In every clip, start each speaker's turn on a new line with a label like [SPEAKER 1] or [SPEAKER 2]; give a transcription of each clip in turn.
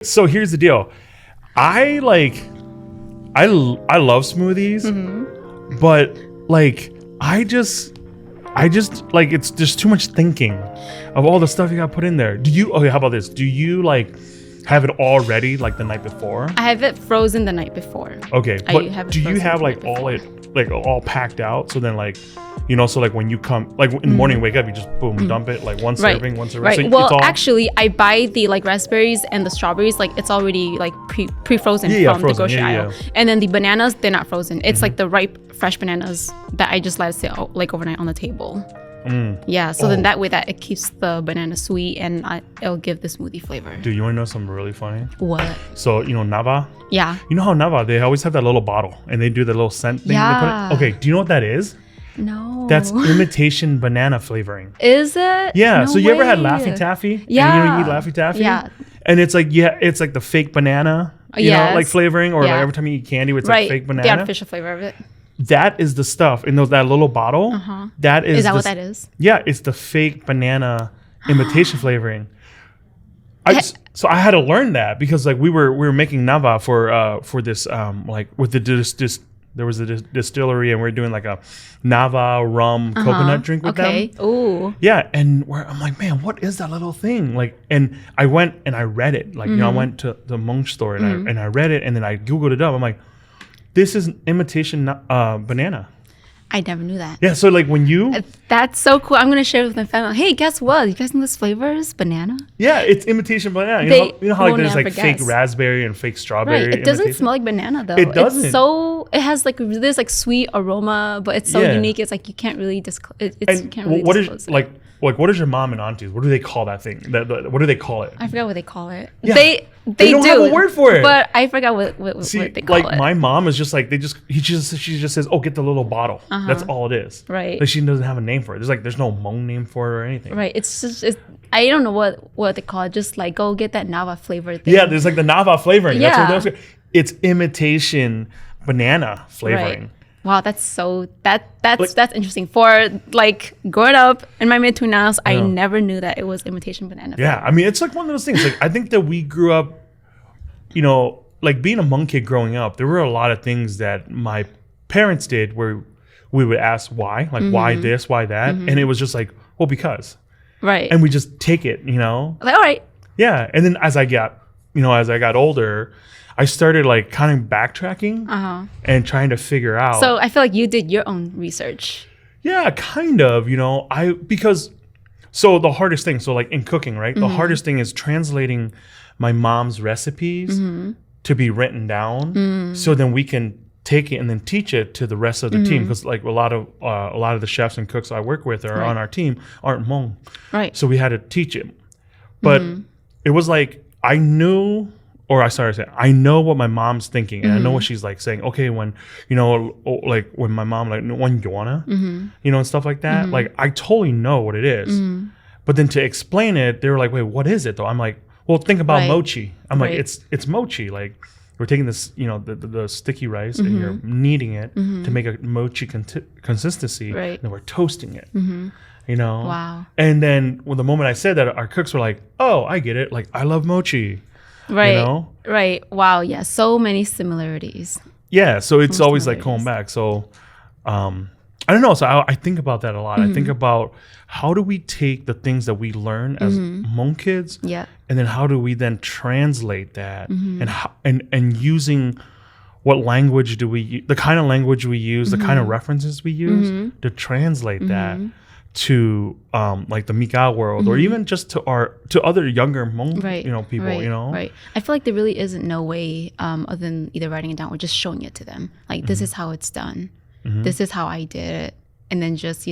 [SPEAKER 1] So here's the deal. I love smoothies, but like I just like it's just too much thinking of all the stuff you got to put in there. How about this? Do you like have it all ready like the night before?
[SPEAKER 2] I have it frozen the night before.
[SPEAKER 1] Okay, but do you have like all packed out? So then like, so like when you come, like in the morning, wake up, you just boom, dump it, like one serving.
[SPEAKER 2] Right.
[SPEAKER 1] So
[SPEAKER 2] well, actually, I buy the like raspberries and the strawberries, like it's already like pre-frozen from the grocery aisle. And then the bananas, they're not frozen. It's like the ripe, fresh bananas that I just let sit out like overnight on the table. Yeah, so then that way that it keeps the banana sweet and it'll give the smoothie flavor.
[SPEAKER 1] Dude, you want to know something really funny?
[SPEAKER 2] What?
[SPEAKER 1] So, Nava?
[SPEAKER 2] Yeah.
[SPEAKER 1] You know how Nava, they always have that little bottle and they do the little scent thing.
[SPEAKER 2] Yeah.
[SPEAKER 1] They put it. Okay, do you know what that is?
[SPEAKER 2] No.
[SPEAKER 1] That's imitation banana flavoring.
[SPEAKER 2] Is it?
[SPEAKER 1] Yeah.
[SPEAKER 2] No
[SPEAKER 1] So you ever had
[SPEAKER 2] way.
[SPEAKER 1] Laffy Taffy?
[SPEAKER 2] Yeah.
[SPEAKER 1] And you eat Laffy Taffy?
[SPEAKER 2] Yeah.
[SPEAKER 1] And it's like the fake banana, you know, like flavoring, or like every time you eat candy, it's like fake banana.
[SPEAKER 2] The artificial flavor of it.
[SPEAKER 1] That is the stuff in that little bottle. That is.
[SPEAKER 2] Is that what that is?
[SPEAKER 1] Yeah, it's the fake banana imitation flavoring. So I had to learn that because like we were making Nava for this like with the there was a distillery and we are doing like a Nava rum coconut drink with them.
[SPEAKER 2] Okay. Ooh.
[SPEAKER 1] Yeah, and I'm like, man, what is that little thing? Like, and I went and I read it. Like, I went to the Hmong store and I read it and then I Googled it up. I'm like, this is an imitation banana.
[SPEAKER 2] I never knew that.
[SPEAKER 1] Yeah, so like when you...
[SPEAKER 2] That's so cool. I'm going to share it with my family. Hey, guess what? You guys know this flavor is banana?
[SPEAKER 1] Yeah, it's imitation banana. You know how like there's like fake raspberry and fake strawberry.
[SPEAKER 2] Right. It doesn't smell like banana though.
[SPEAKER 1] It doesn't.
[SPEAKER 2] It has like this like sweet aroma, but it's so unique. It's like you can't really disclose it.
[SPEAKER 1] What is your mom and aunties? What do they call that thing? What do they call it?
[SPEAKER 2] I forgot what they call it.
[SPEAKER 1] Yeah.
[SPEAKER 2] They
[SPEAKER 1] don't
[SPEAKER 2] do
[SPEAKER 1] have a word for it.
[SPEAKER 2] But I forgot what they call it.
[SPEAKER 1] Like my mom is just like she just says, "Oh, get the little bottle." That's all it is.
[SPEAKER 2] Right.
[SPEAKER 1] Like she doesn't have a name for it. There's no Hmong name for it or anything.
[SPEAKER 2] Right. I don't know what they call it. Just like go get that Nava flavor thing.
[SPEAKER 1] Yeah, there's like the Nava flavoring.
[SPEAKER 2] Yeah.
[SPEAKER 1] That's what it's imitation banana flavoring.
[SPEAKER 2] Right. Wow, that's interesting. For like growing up in my mid-20s, I never knew that it was imitation banana.
[SPEAKER 1] Yeah,
[SPEAKER 2] flavor.
[SPEAKER 1] I mean, it's like one of those things. Like I think that we grew up, like being a Hmong kid growing up, there were a lot of things that my parents did where we would ask why, like why this, why that, and it was just like, well, because.
[SPEAKER 2] Right.
[SPEAKER 1] And we just take it,
[SPEAKER 2] Like, all right.
[SPEAKER 1] Yeah, and then as I got older, I started like kind of backtracking and trying to figure out.
[SPEAKER 2] So I feel like you did your own research.
[SPEAKER 1] Yeah, kind of, because the hardest thing, so like in cooking, right? The hardest thing is translating my mom's recipes to be written down so then we can take it and then teach it to the rest of the team. Because like a lot of the chefs and cooks I work with are on our team aren't Hmong. Right. So we had to teach it. But it was like I know what my mom's thinking, and I know what she's like saying. Okay, when like when my mom like one yona, and stuff like that. Like I totally know what it is, but then to explain it, they were like, "Wait, what is it though?" I'm like, "Well, think about mochi." I'm like, "It's mochi. Like we're taking this, the sticky rice, and you're kneading it to make a mochi consistency, and then we're toasting it." Wow. And then the moment I said that, our cooks were like, "Oh, I get it. Like I love mochi."
[SPEAKER 2] Right. Right. Wow. Yeah. So many similarities.
[SPEAKER 1] Yeah. So it's always like going back. So I don't know. So I think about that a lot. I think about how do we take the things that we learn as Hmong kids, and then how do we then translate that, and using what language do we the kind of language we use, the kind of references we use to translate that to like the Mika world, or even just to other younger Hmong people.
[SPEAKER 2] Right. I feel like there really isn't no way other than either writing it down or just showing it to them. Like this is how it's done. This is how I did it, and then just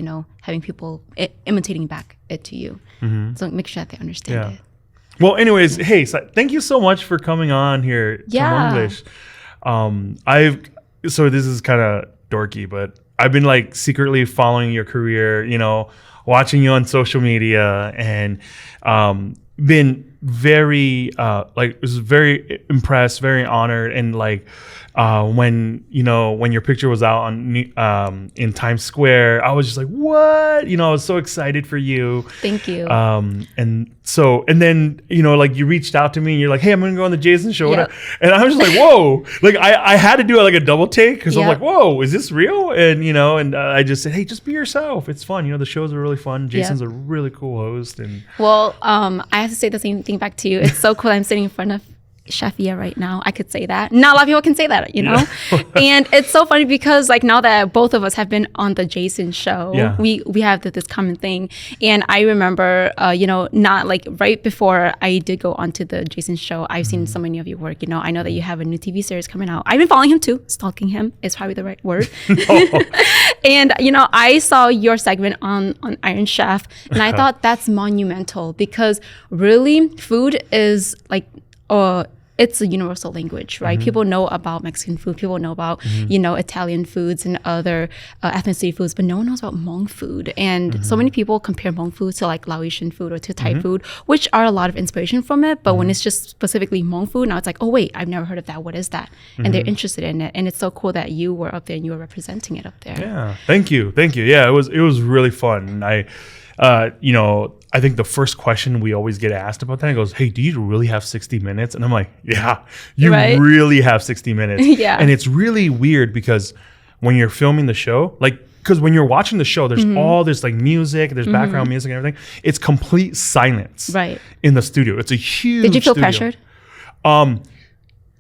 [SPEAKER 2] having people imitating back it to you. So make sure that they understand it.
[SPEAKER 1] Well, anyways, hey, so thank you so much for coming on here to Hmonglish. So this is kind of dorky, but I've been like secretly following your career, watching you on social media, and been very was very impressed, very honored, and like when your picture was out on in Times Square, I was just like, what? I was so excited for you.
[SPEAKER 2] Thank you.
[SPEAKER 1] And then like you reached out to me and you're like, hey, I'm gonna go on the Jason show, and I was just like, whoa, like I had to do like a double take because I'm like, whoa, is this real? And and I just said, hey, just be yourself. It's fun. The shows are really fun. Jason's a really cool host. And
[SPEAKER 2] well, I have to say the same thing back to you. It's so cool. I'm sitting in front of Chef Ia right now. I could say that. Not a lot of people can say that, And it's so funny because like now that both of us have been on the Jason show, we have this common thing. And I remember, not like right before I did go onto the Jason show, I've seen so many of your work. I know that you have a new TV series coming out. I've been following him too. Stalking him is probably the right word. And I saw your segment on Iron Chef, and I thought that's monumental because really food is like it's a universal language, right? People know about Mexican food. People know about, Italian foods and other ethnicity foods, but no one knows about Hmong food. And so many people compare Hmong food to like Laotian food or to Thai food, which are a lot of inspiration from it. But when it's just specifically Hmong food, now it's like, oh, wait, I've never heard of that. What is that? And they're interested in it. And it's so cool that you were up there and you were representing it up there.
[SPEAKER 1] Yeah. Thank you. Yeah, it was really fun. And I think the first question we always get asked about that goes, hey, do you really have 60 minutes? And I'm like, yeah, you really have 60 minutes.
[SPEAKER 2] Yeah.
[SPEAKER 1] And it's really weird because when you're filming the show, like, because when you're watching the show, there's all this like music, there's background music and everything. It's complete silence in the studio. It's a huge
[SPEAKER 2] Did you feel
[SPEAKER 1] studio.
[SPEAKER 2] pressured?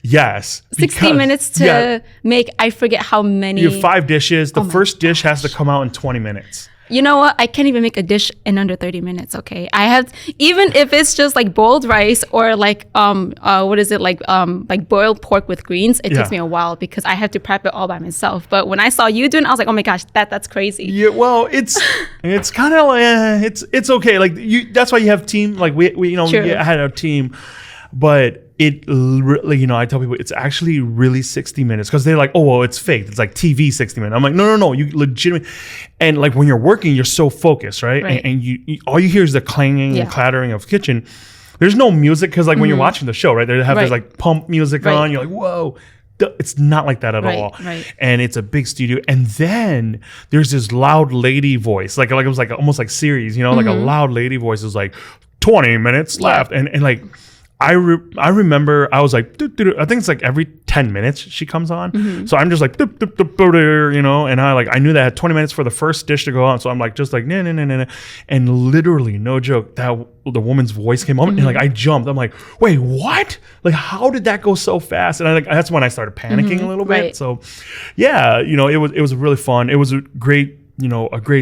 [SPEAKER 1] Yes.
[SPEAKER 2] 60 minutes to make, I forget how many.
[SPEAKER 1] You have 5 dishes. The first dish has to come out in 20 minutes.
[SPEAKER 2] You know what? I can't even make a dish in under 30 minutes, okay? I have, even if it's just like boiled rice or like, what is it? Like boiled pork with greens, it takes me a while because I have to prep it all by myself. But when I saw you doing it, I was like, oh my gosh, that's crazy.
[SPEAKER 1] Yeah, well, it's kind of like, it's okay. Like that's why you have team. Like we I had a team, but it really, I tell people it's actually really 60 minutes because they're like, oh, well, it's fake. It's like TV 60 minutes. I'm like, no, you legitimate. And like when you're working, you're so focused, right? And you all you hear is the clanging and clattering of kitchen. There's no music because like when you're watching the show, right? They have this like pump music on. You're like, whoa. It's not like that at all.
[SPEAKER 2] Right.
[SPEAKER 1] And it's a big studio. And then there's this loud lady voice. Like it was like almost like Siri's, like a loud lady voice is like 20 minutes left. And like, I remember I was like, I think it's like every 10 minutes she comes on. So I'm just like, and I knew that I had 20 minutes for the first dish to go on. So I'm like, just like, nah. And literally, no joke, that the woman's voice came on and like I jumped. I'm like, wait, what? Like, how did that go so fast? And that's when I started panicking a little bit. So yeah, it was really fun. It was a great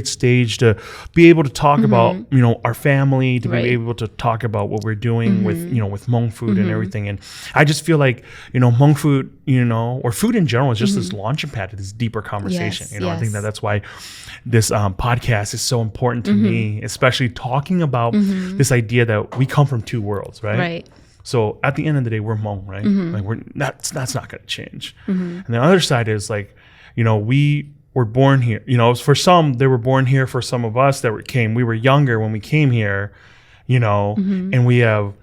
[SPEAKER 1] stage to be able to talk about, our family, to be able to talk about what we're doing with Hmong food and everything. And I just feel like, Hmong food, or food in general is just this launching pad to this deeper conversation.
[SPEAKER 2] Yes,
[SPEAKER 1] I think that's why this podcast is so important to me, especially talking about this idea that we come from two worlds, right? So at the end of the day, we're Hmong, right? Like that's not going to change. And the other side is like, we were born here. For some, they were born here. For some of us we were younger when we came here, and we have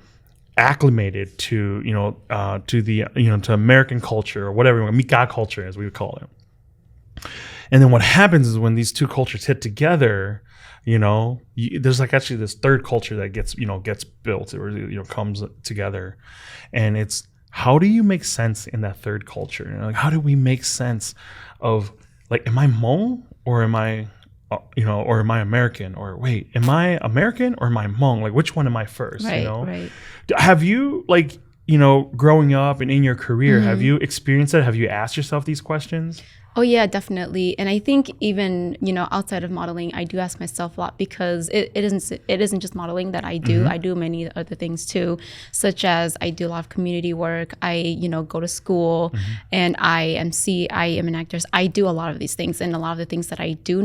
[SPEAKER 1] acclimated to, to American culture or whatever, Mika culture as we would call it. And then what happens is when these two cultures hit together, there's like actually this third culture that gets built or comes together, and it's how do you make sense in that third culture? Like how do we make sense of like, am I Hmong or am I, or am I American? Or wait, am I American or am I Hmong? Like, which one am I first?
[SPEAKER 2] Right.
[SPEAKER 1] Have you like, growing up and in your career, have you experienced that? Have you asked yourself these questions?
[SPEAKER 2] Oh yeah, definitely. And I think even, outside of modeling, I do ask myself a lot because it isn't just modeling that I do. I do many other things too, such as I do a lot of community work. I, go to school and I MC, I am an actress. I do a lot of these things, and a lot of the things that I do,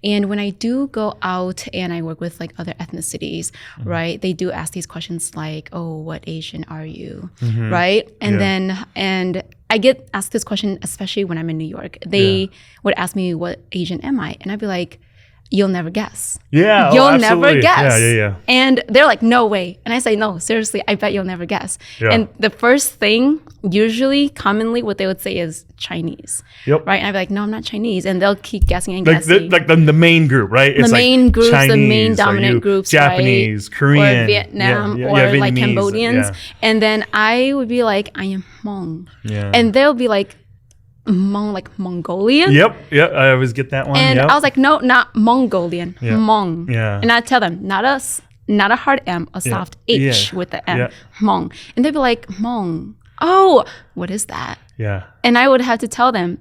[SPEAKER 2] and when I do go out and I work with like other ethnicities, right, they do ask these questions like, oh, what Asian are you? Right? And I get asked this question, especially when I'm in New York. They would ask me, what Asian am I? And I'd be like, you'll never guess.
[SPEAKER 1] Yeah.
[SPEAKER 2] You'll never guess.
[SPEAKER 1] Yeah.
[SPEAKER 2] And they're like, no way. And I say, no, seriously, I bet you'll never guess.
[SPEAKER 1] Yeah.
[SPEAKER 2] And the first thing, usually, commonly, what they would say is Chinese.
[SPEAKER 1] Yep.
[SPEAKER 2] Right? And I'd be like, no, I'm not Chinese. And they'll keep guessing and
[SPEAKER 1] like
[SPEAKER 2] guessing.
[SPEAKER 1] The main group, right?
[SPEAKER 2] The main groups,
[SPEAKER 1] Chinese,
[SPEAKER 2] the main dominant groups,
[SPEAKER 1] Japanese,
[SPEAKER 2] right?
[SPEAKER 1] Korean.
[SPEAKER 2] Or Vietnam, or
[SPEAKER 1] Vietnamese,
[SPEAKER 2] like Cambodians.
[SPEAKER 1] Yeah.
[SPEAKER 2] And then I would be like, I am Hmong.
[SPEAKER 1] Yeah.
[SPEAKER 2] And they'll be like, Hmong, like Mongolian.
[SPEAKER 1] Yep. I always get that one.
[SPEAKER 2] And I was like, no, not Mongolian, Hmong.
[SPEAKER 1] Yeah.
[SPEAKER 2] And I tell them, not a hard M, a soft H with the M, Hmong. And they'd be like, Hmong. Oh, what is that?
[SPEAKER 1] Yeah.
[SPEAKER 2] And I would have to tell them,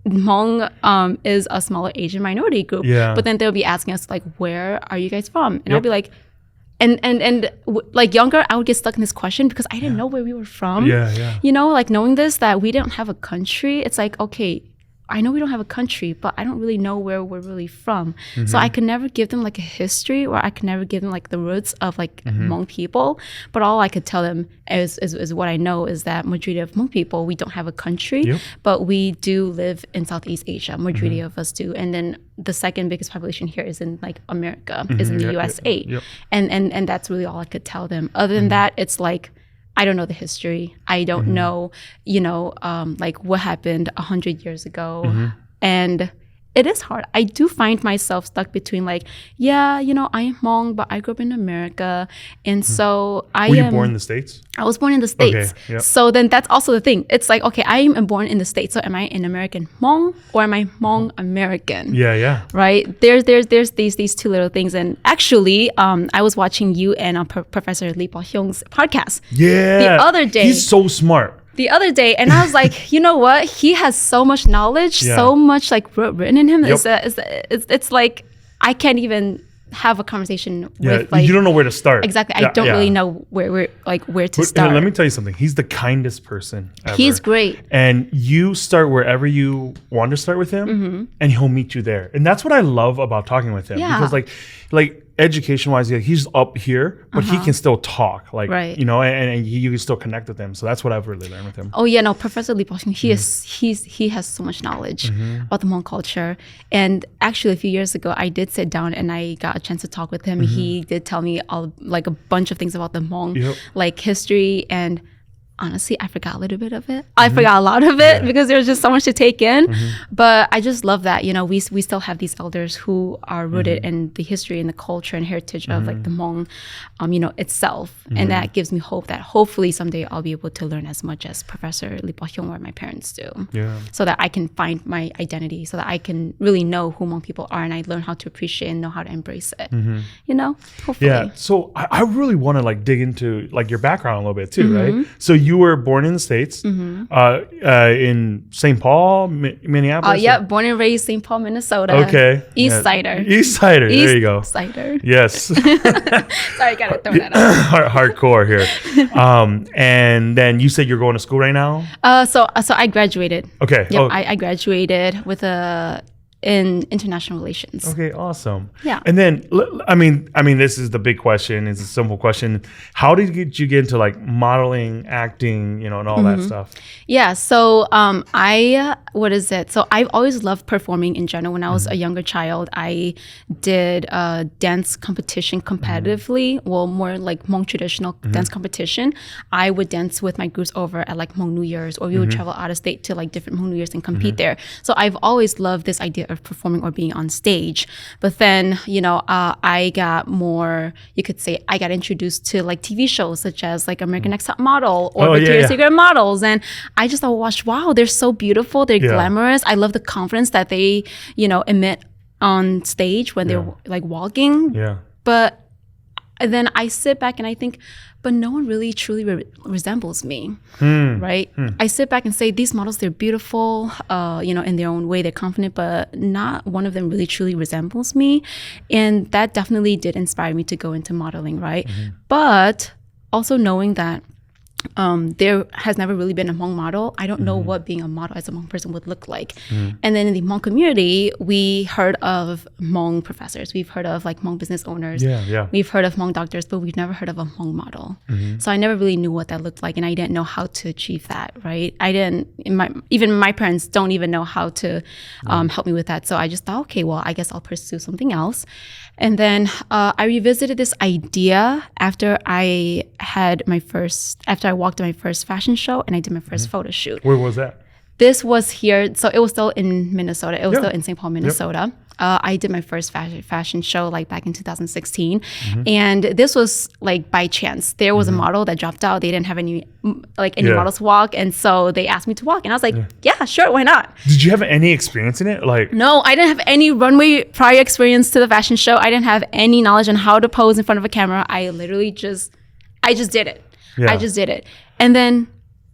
[SPEAKER 2] Hmong is a smaller Asian minority group.
[SPEAKER 1] Yeah.
[SPEAKER 2] But then they'll be asking us like, where are you guys from? And I'd be like, and like younger, I would get stuck in this question because I didn't know where we were from.
[SPEAKER 1] Yeah.
[SPEAKER 2] You know, like knowing this, that we don't have a country. It's like, okay, I know we don't have a country, but I don't really know where we're really from. So I could never give them like a history, or I could never give them like the roots of like Hmong people. But all I could tell them is what I know is that majority of Hmong people, we don't have a country, but we do live in Southeast Asia. Majority of us do. And then the second biggest population here is in like America, is in the USA. And that's really all I could tell them. Other than that, it's like, I don't know the history. I don't know, like what happened 100 years ago. And it is hard. I do find myself stuck between like, I am Hmong, but I grew up in America. And so
[SPEAKER 1] Were you born in the States?
[SPEAKER 2] I was born in the States.
[SPEAKER 1] Okay,
[SPEAKER 2] So then that's also the thing. It's like, okay, I am born in the States. So am I an American Hmong, or am I Hmong American?
[SPEAKER 1] Yeah.
[SPEAKER 2] Right? There's these two little things. And actually, I was watching you and Professor Lee Po-hyung's podcast.
[SPEAKER 1] Yeah.
[SPEAKER 2] The other day.
[SPEAKER 1] He's so smart.
[SPEAKER 2] The other day, and I was like, you know what? He has so much knowledge, so much like written in him. It's like I can't even have a conversation with like,
[SPEAKER 1] you don't know where to start.
[SPEAKER 2] Exactly. I don't really know where to start.
[SPEAKER 1] Let me tell you something. He's the kindest person ever.
[SPEAKER 2] He's great.
[SPEAKER 1] And you start wherever you want to start with him, and he'll meet you there. And that's what I love about talking with him. Because like education wise, he's up here, but he can still talk, like, and you can still connect with him. So that's what I've really learned with him.
[SPEAKER 2] Oh yeah, no, Professor Lee Po-hyung, he has so much knowledge about the Hmong culture. And actually a few years ago, I did sit down and I got a chance to talk with him. He did tell me all like a bunch of things about the Hmong, like history, and honestly, I forgot a little bit of it. I forgot a lot of it because there was just so much to take in. But I just love that, we still have these elders who are rooted in the history and the culture and heritage of like the Hmong, itself. And that gives me hope that hopefully someday I'll be able to learn as much as Professor Lee Po-hyung or my parents do. So that I can find my identity, so that I can really know who Hmong people are, and I learn how to appreciate and know how to embrace it. Hopefully.
[SPEAKER 1] Yeah. So I really want to like dig into like your background a little bit too, right? So you were born in the States, in St. Paul, Minneapolis?
[SPEAKER 2] Yeah, born and raised St. Paul, Minnesota.
[SPEAKER 1] Okay.
[SPEAKER 2] East Sider.
[SPEAKER 1] East Sider, there you go.
[SPEAKER 2] East Sider.
[SPEAKER 1] Yes.
[SPEAKER 2] Sorry, I gotta throw that out.
[SPEAKER 1] Hardcore here. And then you said you're going to school right now?
[SPEAKER 2] So I graduated.
[SPEAKER 1] Okay.
[SPEAKER 2] Yep, I graduated with in international relations.
[SPEAKER 1] Okay, awesome.
[SPEAKER 2] Yeah.
[SPEAKER 1] And then, I mean, this is the big question. It's a simple question. How did you get into like modeling, acting, and all that stuff?
[SPEAKER 2] Yeah. So So I've always loved performing in general. When I was a younger child, I did dance competition competitively. Well, more like Hmong traditional dance competition. I would dance with my groups over at like Hmong New Year's, or we would travel out of state to like different Hmong New Year's and compete there. So I've always loved this idea of performing or being on stage. But then, I got more, you could say, I got introduced to like TV shows such as like American Next Top Model or Victoria's Secret Models. And I just watched, wow, they're so beautiful. They're glamorous. I love the confidence that they, emit on stage when they're like walking.
[SPEAKER 1] Yeah.
[SPEAKER 2] But then I sit back and I think, but no one really truly resembles me, right? I sit back and say, these models, they're beautiful, in their own way, they're confident, but not one of them really truly resembles me. And that definitely did inspire me to go into modeling, right? But also knowing that there has never really been a Hmong model. I don't know what being a model as a Hmong person would look like. And then in the Hmong community, we heard of Hmong professors. We've heard of like Hmong business owners. We've heard of Hmong doctors, but we've never heard of a Hmong model. So I never really knew what that looked like, and I didn't know how to achieve that, right? Even my parents don't even know how to help me with that. So I just thought, okay, well, I guess I'll pursue something else. And then I revisited this idea after I walked to my first fashion show and I did my first photo shoot.
[SPEAKER 1] Where was that?
[SPEAKER 2] This was here. So it was still in Minnesota. It was still in St. Paul, Minnesota. I did my first fashion show like back in 2016. And this was like by chance. There was a model that dropped out. They didn't have any models to walk. And so they asked me to walk. And I was like, yeah, sure, why not?
[SPEAKER 1] Did you have any experience in it?
[SPEAKER 2] No, I didn't have any runway prior experience to the fashion show. I didn't have any knowledge on how to pose in front of a camera. I literally just did it. I just did it. And then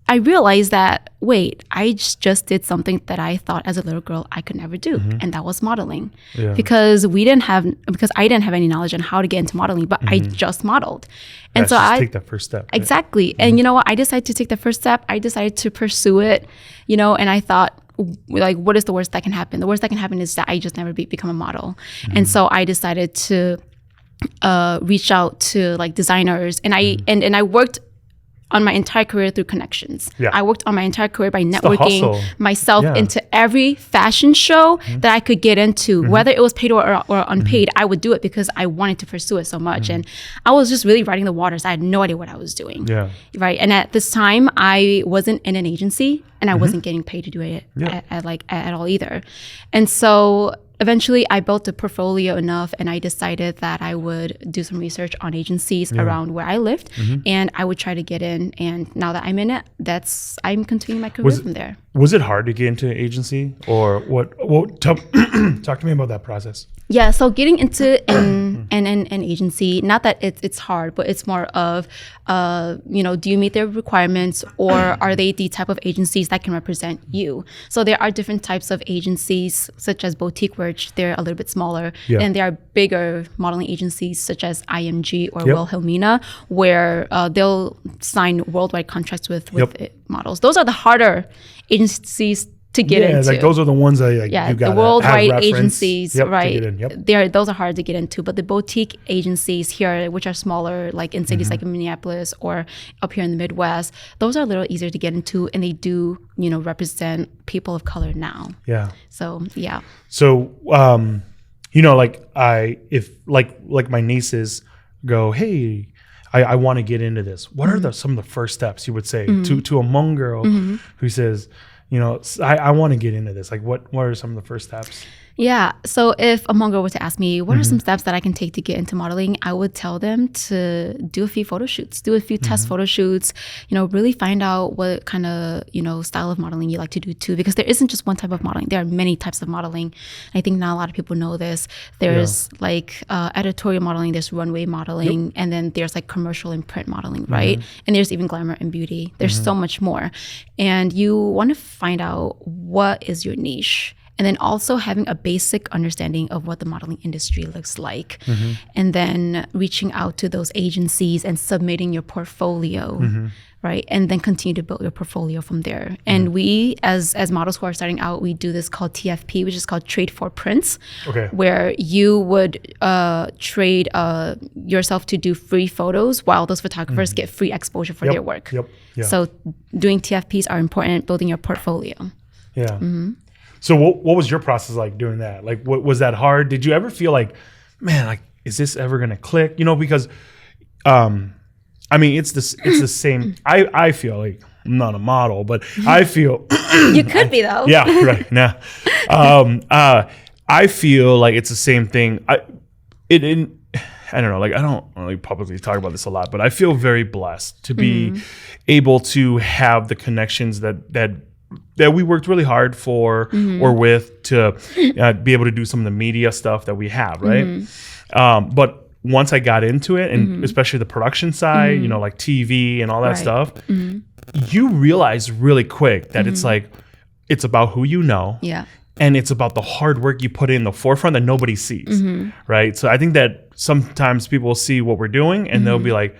[SPEAKER 2] I realized that, wait, I just did something that I thought as a little girl I could never do. And that was modeling. Because I didn't have any knowledge on how to get into modeling, but I just modeled. And so I
[SPEAKER 1] take that first step. Right?
[SPEAKER 2] Exactly. And you know what? I decided to take the first step. I decided to pursue it, and I thought, like, what is the worst that can happen? The worst that can happen is that I just never become a model. And so I decided to reach out to like designers, and I worked on my entire career through connections. I worked on my entire career by networking myself into every fashion show that I could get into, whether it was paid or unpaid. I would do it because I wanted to pursue it so much. And I was just really riding the waters. I had no idea what I was doing. Right. And at this time, I wasn't in an agency and I wasn't getting paid to do it at all either. And so eventually I built a portfolio enough and I decided that I would do some research on agencies around where I lived and I would try to get in. And now that I'm in it, I'm continuing my career from there.
[SPEAKER 1] Was it hard to get into an agency or what? Talk to me about that process.
[SPEAKER 2] Yeah, so getting into an agency, not that it's hard, but it's more of, do you meet their requirements or are they the type of agencies that can represent you? So there are different types of agencies, such as boutique, which they're a little bit smaller. And there are bigger modeling agencies, such as IMG or Wilhelmina, where they'll sign worldwide contracts with models. Those are the harder agencies to get into.
[SPEAKER 1] Like those are the ones that you got
[SPEAKER 2] the worldwide agencies, right?
[SPEAKER 1] To
[SPEAKER 2] those are hard to get into, but the boutique agencies here, which are smaller, like in cities like in Minneapolis or up here in the Midwest, those are a little easier to get into, and they do, represent people of color now. So if my nieces go, hey, I want to get into this. What are some of the first steps you would say to a Hmong girl who says, I want to get into this? Like, what are some of the first steps? Yeah. So if a Hmong girl were to ask me, what are some steps that I can take to get into modeling? I would tell them to do a few photo shoots, do a few test photo shoots, really find out what kind of, style of modeling you like to do too, because there isn't just one type of modeling. There are many types of modeling. I think not a lot of people know this. There's editorial modeling, there's runway modeling, and then there's like commercial and print modeling, right? And there's even glamour and beauty. There's so much more. And you want to find out what is your niche. And then also having a basic understanding of what the modeling industry looks like. And then reaching out to those agencies and submitting your portfolio, right? And then continue to build your portfolio from there. And we, as models who are starting out, we do this called TFP, which is called Trade for Prints, where you would trade yourself to do free photos while those photographers get free exposure for their work. So doing TFPs are important, building your portfolio.
[SPEAKER 1] So what was your process like doing that? Like, what was that hard? Did you ever feel like, man, like, is this ever going to click? Because, it's the same. I feel like I'm not a model, but I feel.
[SPEAKER 2] You could be though.
[SPEAKER 1] Yeah, right. Nah. I feel like it's the same thing. I don't know. Like, I don't really publicly talk about this a lot, but I feel very blessed to be able to have the connections that we worked really hard for or with to be able to do some of the media stuff that we have, right? But once I got into it, and especially the production side, like TV and all that stuff, you realize really quick that it's like, it's about who you know. And it's about the hard work you put in the forefront that nobody sees, right? So I think that sometimes people see what we're doing and they'll be like,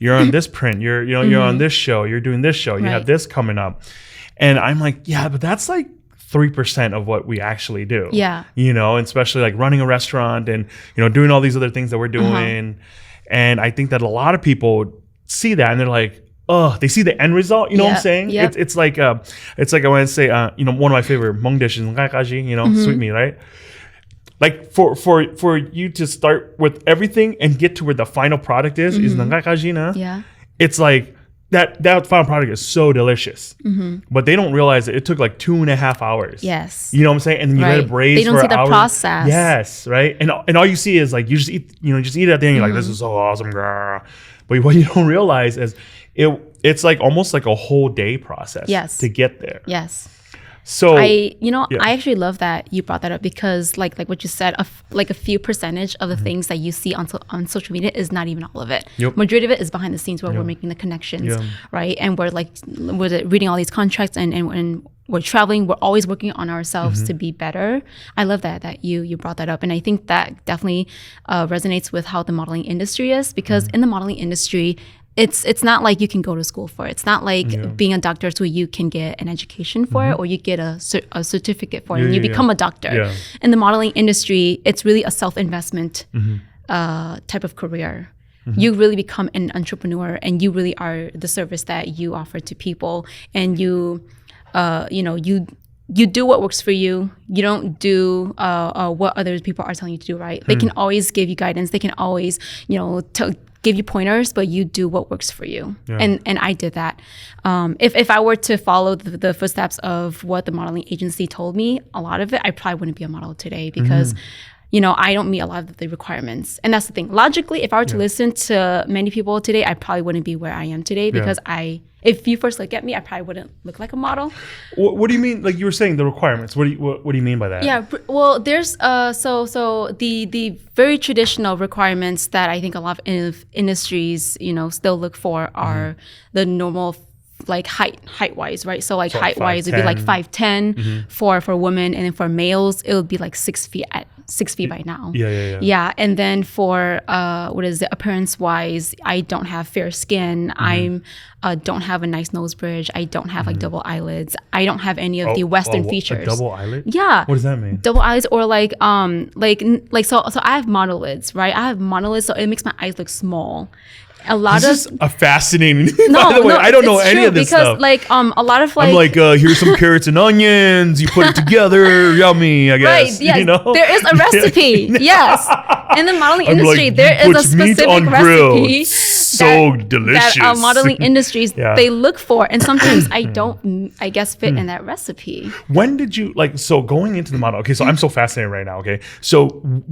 [SPEAKER 1] you're on this print, you're on this show, you're doing this show, you have this coming up. And I'm like, yeah, but that's like 3% of what we actually do.
[SPEAKER 2] Yeah.
[SPEAKER 1] And especially like running a restaurant and, doing all these other things that we're doing. And I think that a lot of people see that and they're like, oh, they see the end result. You know what I'm saying?
[SPEAKER 2] Yep.
[SPEAKER 1] It's like I want to say, one of my favorite Hmong dishes, sweet meat, right? Like for you to start with everything and get to where the final product is nangakaji.
[SPEAKER 2] Yeah.
[SPEAKER 1] It's like that final product is so delicious, but they don't realize that it took like 2.5 hours.
[SPEAKER 2] Yes.
[SPEAKER 1] You know what I'm saying? And then you let it braise for hours.
[SPEAKER 2] They don't see the process.
[SPEAKER 1] Yes, right. And all you see is like you just eat it at the end. You're like, this is so awesome, girl. But what you don't realize is it's like almost like a whole day process to get there.
[SPEAKER 2] Yes.
[SPEAKER 1] So
[SPEAKER 2] I actually love that you brought that up because like what you said, like a few percentage of the things that you see on social media is not even all of it. Majority of it is behind the scenes where we're making the connections, right? And we're reading all these contracts and we're traveling. We're always working on ourselves to be better. I love that you brought that up, and I think that definitely resonates with how the modeling industry is because in the modeling industry, it's not like you can go to school for it. It's not like being a doctor so you can get an education for it or you get a certificate for it and you become a doctor. In the modeling industry, it's really a self-investment type of career. You really become an entrepreneur and you really are the service that you offer to people, and you do what works for you. You don't do what other people are telling you to do, right? They can always give you guidance. They can always, give you pointers, but you do what works for you. And I did that. If I were to follow the footsteps of what the modeling agency told me, a lot of it, I probably wouldn't be a model today because I don't meet a lot of the requirements. And that's the thing. Logically, if I were to listen to many people today, I probably wouldn't be where I am today because if you first look at me, I probably wouldn't look like a model.
[SPEAKER 1] What do you mean? Like you were saying the requirements. What do you mean by that?
[SPEAKER 2] Yeah. Well, there's so the very traditional requirements that I think a lot of industries still look for are the normal like height wise, right? So height wise, it'd be like 5'10" for women, and then for males, it would be like 6 feet at 6 feet by now. Yeah. And then for appearance wise, I don't have fair skin. I don't have a nice nose bridge. I don't have like double eyelids. I don't have any of the Western features.
[SPEAKER 1] A double eyelid?
[SPEAKER 2] Yeah.
[SPEAKER 1] What does that mean?
[SPEAKER 2] Double eyelids, or so I have monolids, right? I have monolids, so it makes my eyes look small.
[SPEAKER 1] This is a fascinating. By the way, I don't know any of this stuff.
[SPEAKER 2] Like a lot of like.
[SPEAKER 1] I'm like, here's some carrots and onions. You put it together, yummy. I guess.
[SPEAKER 2] Right. Yes. There is a recipe. Yes. In the modeling industry, there is a specific recipe.
[SPEAKER 1] So delicious.
[SPEAKER 2] That modeling industries they look for, and sometimes I don't, I guess, fit in that recipe.
[SPEAKER 1] When did you going into the model? Okay, so I'm so fascinated right now. Okay, so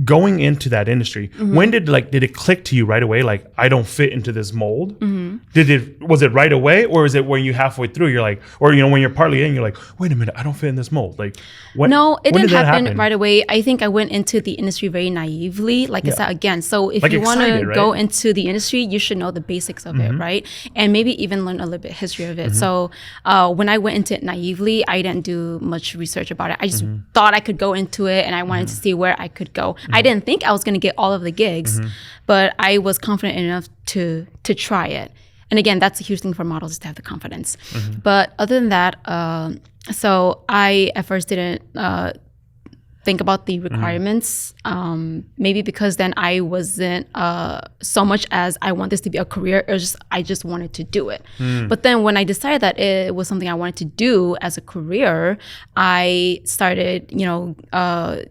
[SPEAKER 1] going into that industry, when did it click to you right away? Like, I don't fit into this mold. Was it right away, or is it when you halfway through you're like, or when you're partly in, you're like, wait a minute, I don't fit in this mold? Like,
[SPEAKER 2] no, it didn't happen right away. I think I went into the industry very naively, like I said again. So if you want to go into the industry, you should know the basics of it, right? And maybe even learn a little bit history of it. So when I went into it naively, I didn't do much research about it. I just thought I could go into it, and I wanted to see where I could go. I didn't think I was going to get all of the gigs, but I was confident enough to try it. And again, that's a huge thing for models, is to have the confidence. But other than that, so I at first didn't think about the requirements, maybe because then I wasn't so much as I want this to be a career. It was just, I just wanted to do it. But then when I decided that it was something I wanted to do as a career, I started,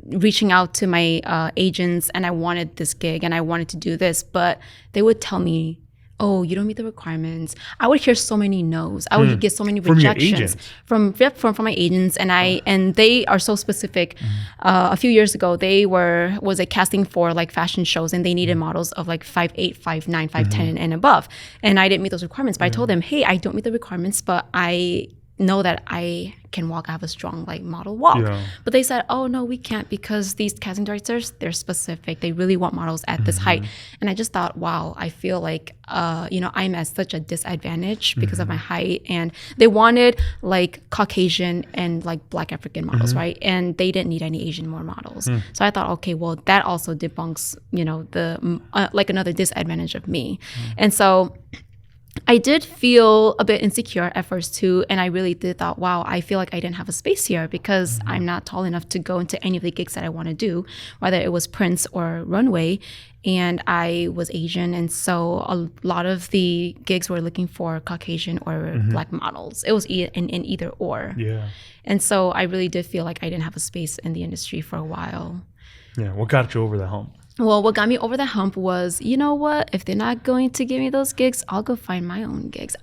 [SPEAKER 2] reaching out to my agents, and I wanted this gig and I wanted to do this, but they would tell me, oh, you don't meet the requirements. I would hear so many no's. I would get so many rejections from my agents, and they are so specific. A few years ago, they was casting for like fashion shows, and they needed models of like 5'8", 5'9", 5'10", and above. And I didn't meet those requirements, but I told them, hey, I don't meet the requirements, but I know that I can walk. I have a strong model walk. But they said, oh no, we can't, because these casting directors, they're specific. They really want models at this height. And I just thought, wow, I feel like I'm at such a disadvantage because of my height. And they wanted like Caucasian and like Black African models, right? And they didn't need any Asian models. So I thought, okay, well, that also debunks the like another disadvantage of me. And so I did feel a bit insecure at first too, and I really did thought, wow, I feel like I didn't have a space here because I'm not tall enough to go into any of the gigs that I want to do, whether it was prints or runway. And I was Asian, and so a lot of the gigs were looking for Caucasian or Black models. It was in either or.
[SPEAKER 1] Yeah.
[SPEAKER 2] And so I really did feel like I didn't have a space in the industry for a while.
[SPEAKER 1] Yeah. What got you over the hump?
[SPEAKER 2] Well, what got me over the hump was, you know what? If they're not going to give me those gigs, I'll go find my own gigs.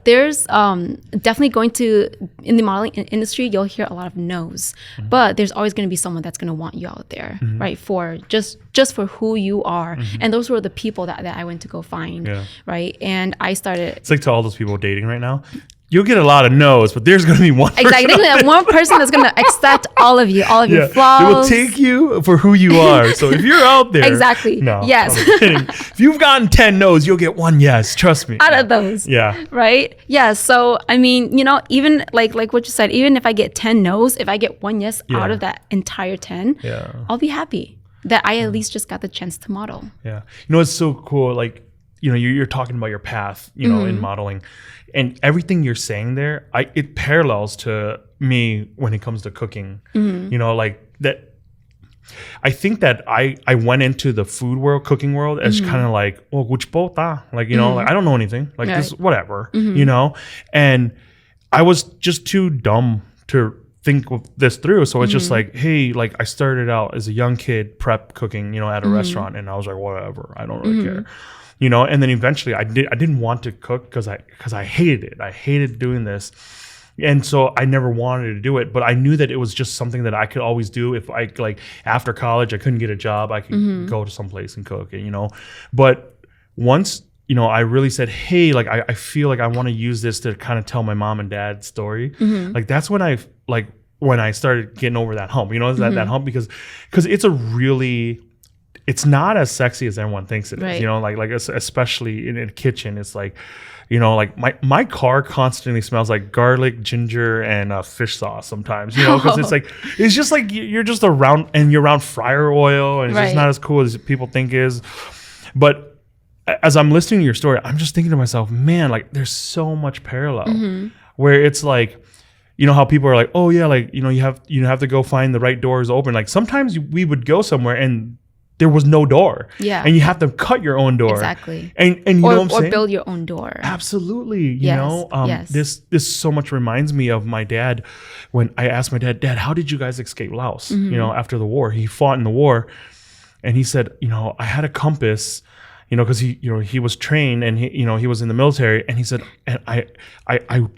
[SPEAKER 2] There's definitely going to, in the modeling industry, you'll hear a lot of no's, but there's always going to be someone that's going to want you out there, right? For just for who you are. And those were the people that I went to go find, right? And I started.
[SPEAKER 1] It's like to all those people dating right now. You'll get a lot of no's, but there's going to be one person.
[SPEAKER 2] Exactly. One person that's going to accept all of your flaws.
[SPEAKER 1] They will take you for who you are. So if you're out there.
[SPEAKER 2] Exactly.
[SPEAKER 1] No,
[SPEAKER 2] yes.
[SPEAKER 1] I'm kidding. If you've gotten 10 no's, you'll get one yes. Trust me.
[SPEAKER 2] Out of those.
[SPEAKER 1] Yeah.
[SPEAKER 2] Right? Yeah. So, I mean, even like what you said, even if I get 10 no's, if I get one yes out of that entire 10, I'll be happy that I at least just got the chance to model.
[SPEAKER 1] Yeah. It's so cool. Like, you're talking about your path, in modeling. And everything you're saying there, it parallels to me when it comes to cooking. Like that. I think that I went into the food world, cooking world, as kind of like, well, which both like, like I don't know anything, like this, whatever, and I was just too dumb to think this through. So it's just like, hey, like I started out as a young kid prep cooking, at a restaurant, and I was like, whatever, I don't really care. And then eventually I didn't want to cook because I hated it. I hated doing this. And so I never wanted to do it, but I knew that it was just something that I could always do. If I like after college, I couldn't get a job, I could go to some place and cook it, But once, I really said, hey, like I feel like I want to use this to kind of tell my mom and dad's story. Like that's when I started getting over that hump, that hump because it's not as sexy as everyone thinks it is, like especially in a kitchen. It's like, like my car constantly smells like garlic, ginger, and fish sauce sometimes, because it's just like you're just around and you're around fryer oil, and it's just not as cool as people think it is. But as I'm listening to your story, I'm just thinking to myself, man, like there's so much parallel where it's like, how people are like, oh yeah, like, you have to go find the right doors open. Like sometimes we would go somewhere and there was no door. Yeah. And you have to cut your own door.
[SPEAKER 2] Exactly.
[SPEAKER 1] And you know what I'm saying?
[SPEAKER 2] Or build your own door.
[SPEAKER 1] Absolutely. Yes. This so much reminds me of my dad when I asked my dad, how did you guys escape Laos? After the war. He fought in the war. And he said, I had a compass, because he was trained and he was in the military, and he said, and I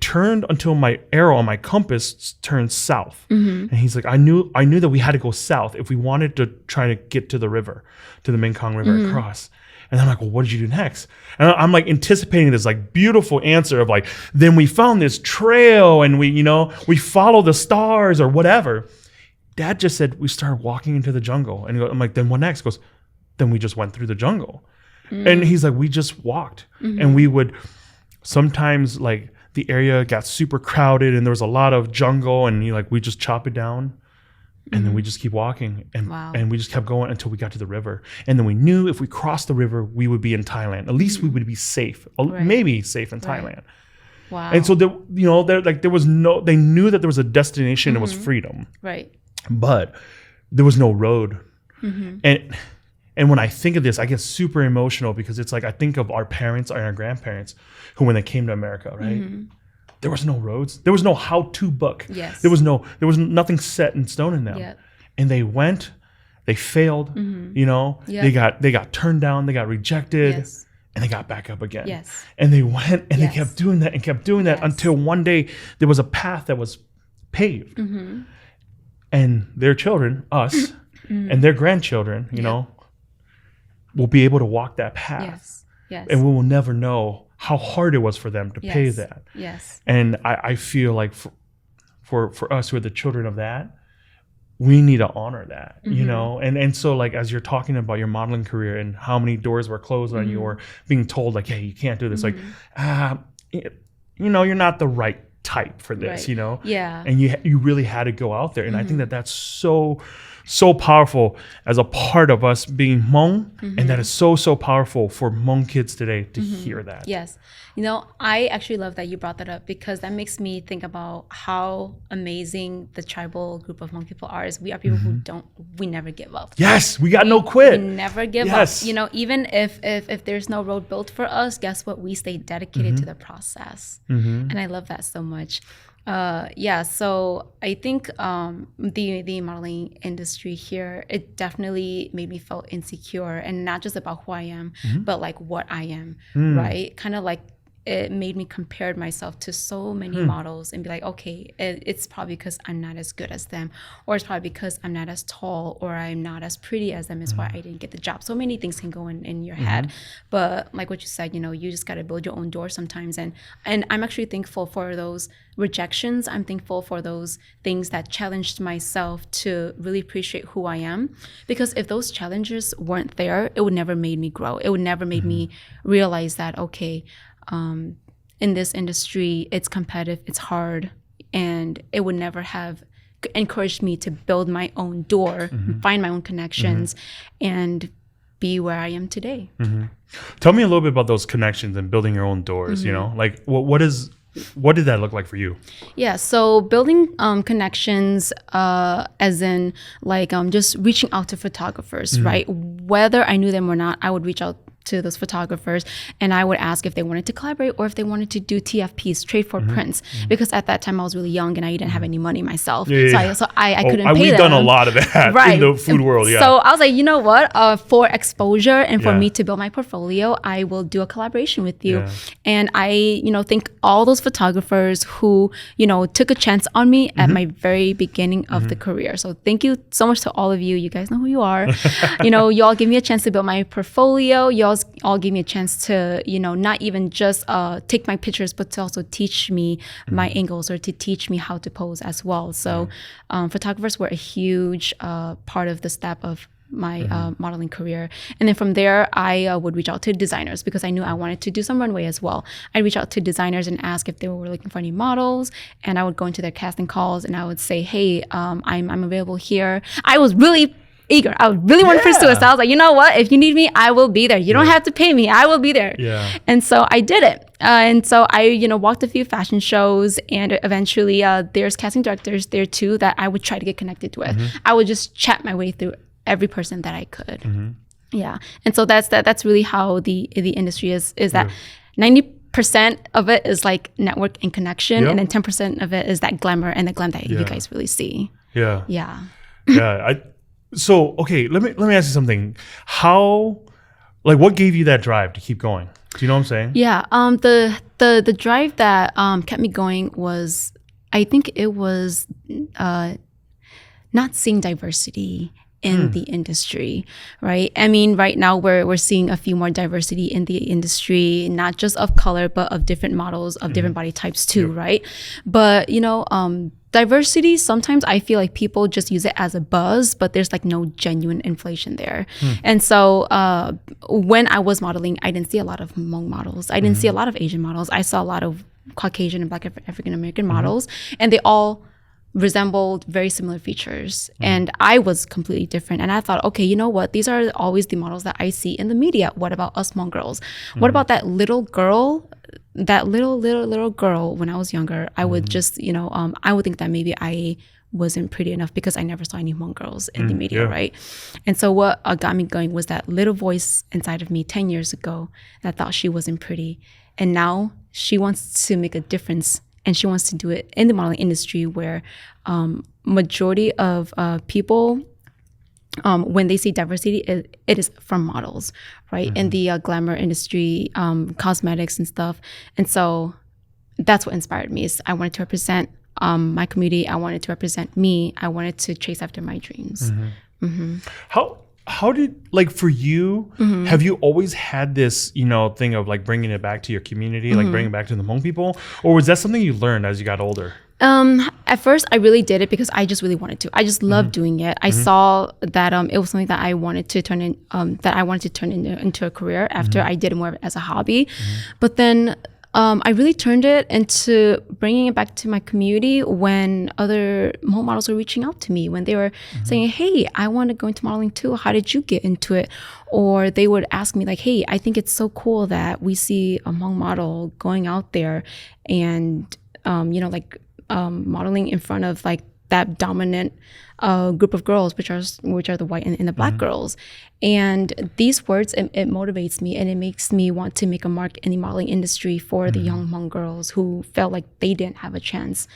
[SPEAKER 1] turned until my arrow on my compass turned south. And he's like, I knew that we had to go south if we wanted to try to get to the river, to the Mekong River across. And I'm like, well, what did you do next? And I'm like anticipating this like beautiful answer of like, then we found this trail and we followed the stars or whatever. Dad just said we started walking into the jungle, and I'm like, then what next? He goes, then we just went through the jungle. And he's like, we just walked, and we would sometimes like the area got super crowded and there was a lot of jungle, and we just chop it down, and then we just keep walking, and we just kept going until we got to the river. And then we knew if we crossed the river, we would be in Thailand. At least we would be safe, maybe safe in Thailand.
[SPEAKER 2] Wow.
[SPEAKER 1] And so there was no, they knew that there was a destination. It was freedom.
[SPEAKER 2] Right.
[SPEAKER 1] But there was no road. And when I think of this, I get super emotional because it's like I think of our parents and our grandparents who, when they came to America, right? There was no roads. There was no how-to book.
[SPEAKER 2] Yes.
[SPEAKER 1] There was nothing set in stone in them. Yep. And they went, they failed, yep. They got turned down, they got rejected, and they got back up again.
[SPEAKER 2] Yes.
[SPEAKER 1] And they went and they kept doing that and kept doing that until one day there was a path that was paved. And their children, us, and their grandchildren, will be able to walk that path. Yes. And we will never know how hard it was for them to pave that.
[SPEAKER 2] Yes.
[SPEAKER 1] And I feel like for us who are the children of that, we need to honor that, And so like, as you're talking about your modeling career and how many doors were closed on you, or being told like, hey, you can't do this. Like, you're not the right type for this,
[SPEAKER 2] Yeah.
[SPEAKER 1] And you really had to go out there. And I think that that's so so powerful as a part of us being Hmong, and that is so powerful for Hmong kids today to hear that.
[SPEAKER 2] Yes. You know, I actually love that you brought that up because that makes me think about how amazing the tribal group of Hmong people are. Is we are people who we never give up.
[SPEAKER 1] Yes, we got no quit.
[SPEAKER 2] We never give up. You know, even if there's no road built for us, guess what? We stay dedicated to the process. And I love that so much. So I think the modeling industry here, it definitely made me feel insecure, and not just about who I am, but like what I am, right? Kind of like it made me compare myself to so many models and be like, okay, it's probably because I'm not as good as them, or it's probably because I'm not as tall, or I'm not as pretty as them is why I didn't get the job. So many things can go in your head. But like what you said, you know, you just got to build your own door sometimes. And I'm actually thankful for those rejections. I'm thankful for those things that challenged myself to really appreciate who I am. Because if those challenges weren't there, it would never made me grow. It would never made me realize that, okay, in this industry, it's competitive, it's hard, and it would never have encouraged me to build my own door, find my own connections, and be where I am today.
[SPEAKER 1] Tell me a little bit about those connections and building your own doors. You know, like what did that look like for you? Yeah,
[SPEAKER 2] so building connections, as in like just reaching out to photographers, right? Whether I knew them or not, I would reach out to those photographers and I would ask if they wanted to collaborate or if they wanted to do TFPs, trade for prints, because at that time I was really young and I didn't have any money myself. So I couldn't pay them.
[SPEAKER 1] We've done a lot of that in the food world. Yeah.
[SPEAKER 2] So I was like, you know what? For exposure and for me to build my portfolio, I will do a collaboration with you. And I, thank all those photographers who, took a chance on me at my very beginning of the career. So thank you so much to all of you. You guys know who you are. You all give me a chance to build my portfolio. You all gave me a chance to, not even just take my pictures, but to also teach me my angles or to teach me how to pose as well. So photographers were a huge part of the step of my modeling career. And then from there, I would reach out to designers because I knew I wanted to do some runway as well. I'd reach out to designers and ask if they were looking for any models. And I would go into their casting calls and I would say, hey, I'm available here. I was really eager. I really want to pursue it. So I was like, you know what? If you need me, I will be there. You don't have to pay me. I will be there. And so I did it. And so I, walked a few fashion shows and eventually there's casting directors there too that I would try to get connected with. I would just chat my way through every person that I could. Yeah. And so that's really how the industry is that 90% of it is like network and connection. And then 10% of it is that glamour and the glam that you guys really see. Yeah.
[SPEAKER 1] So, okay, let me ask you something. What gave you that drive to keep going? Do you know what I'm saying?
[SPEAKER 2] Yeah. The drive that kept me going was, I think it was not seeing diversity in the industry, right? I mean, right now we're seeing a few more diversity in the industry, not just of color, but of different models, of different body types too, right? But, diversity, sometimes I feel like people just use it as a buzz, but there's like no genuine inflation there. And so when I was modeling, I didn't see a lot of Hmong models. I didn't see a lot of Asian models. I saw a lot of Caucasian and Black African-American models, and they all resembled very similar features. And I was completely different. And I thought, okay, you know what? These are always the models that I see in the media. What about us Hmong girls? What about that little girl? That little girl when I was younger, I would just, I would think that maybe I wasn't pretty enough because I never saw any Hmong girls in the media, right? And so what got me going was that little voice inside of me 10 years ago that thought she wasn't pretty. And now she wants to make a difference and she wants to do it in the modeling industry where majority of people, when they see diversity, it is from models, right? In the glamour industry, cosmetics and stuff. And so that's what inspired me is I wanted to represent my community. I wanted to represent me. I wanted to chase after my dreams.
[SPEAKER 1] How did, for you, have you always had this, thing of bringing it back to your community, bringing it back to the Hmong people? Or was that something you learned as you got older?
[SPEAKER 2] At first I really did it because I just really wanted to. I just loved doing it. I saw that it was something that I wanted to turn into a career after I did it more as a hobby. But then I really turned it into bringing it back to my community when other Hmong models were reaching out to me, when they were saying, hey, I want to go into modeling too. How did you get into it? Or they would ask me like, hey, I think it's so cool that we see a Hmong model going out there and, modeling in front of like that dominant group of girls, which are the white and the black girls. And these words, it motivates me, and it makes me want to make a mark in the modeling industry for the young Hmong girls who felt like they didn't have a chance.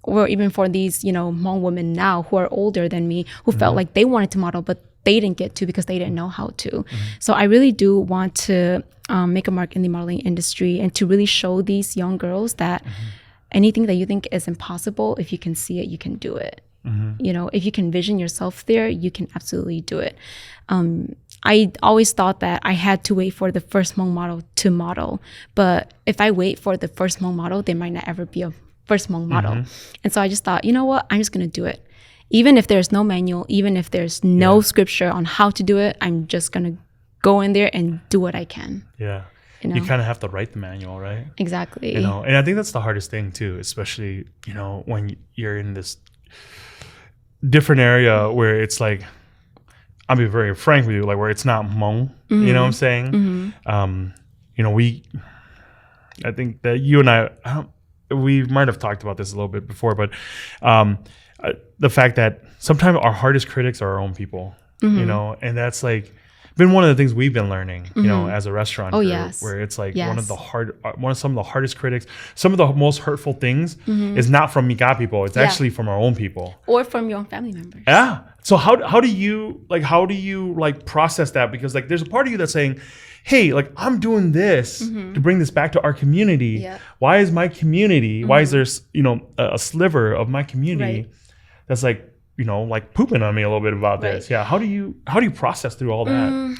[SPEAKER 2] Or even for these, Hmong women now who are older than me, who felt like they wanted to model, but they didn't get to because they didn't know how to. So I really do want to make a mark in the modeling industry and to really show these young girls that anything that you think is impossible, if you can see it, you can do it. If you can vision yourself there, you can absolutely do it. I always thought that I had to wait for the first Hmong model to model. But if I wait for the first Hmong model, there might not ever be a first Hmong model. And so I just thought, you know what? I'm just going to do it. Even if there's no manual, even if there's no scripture on how to do it, I'm just going to go in there and do what I can.
[SPEAKER 1] Yeah. You kind of have to write the manual, right?
[SPEAKER 2] Exactly.
[SPEAKER 1] And I think that's the hardest thing too, especially, when you're in this different area where it's like, I'll be very frank with you, like where it's not Hmong, you know what I'm saying? I think that you and I we might have talked about this a little bit before, but the fact that sometimes our hardest critics are our own people, and that's like been one of the things we've been learning, as a restaurant group, where it's like some of the hardest critics, some of the most hurtful things is not from Miga people, it's actually from our own people
[SPEAKER 2] or from your own family members.
[SPEAKER 1] Yeah. So how do you process that? Because like there's a part of you that's saying, hey, like I'm doing this to bring this back to our community. Yeah. Why is my community? Why is there a sliver of my community that's like pooping on me a little bit about this? Yeah. How do you process through all that?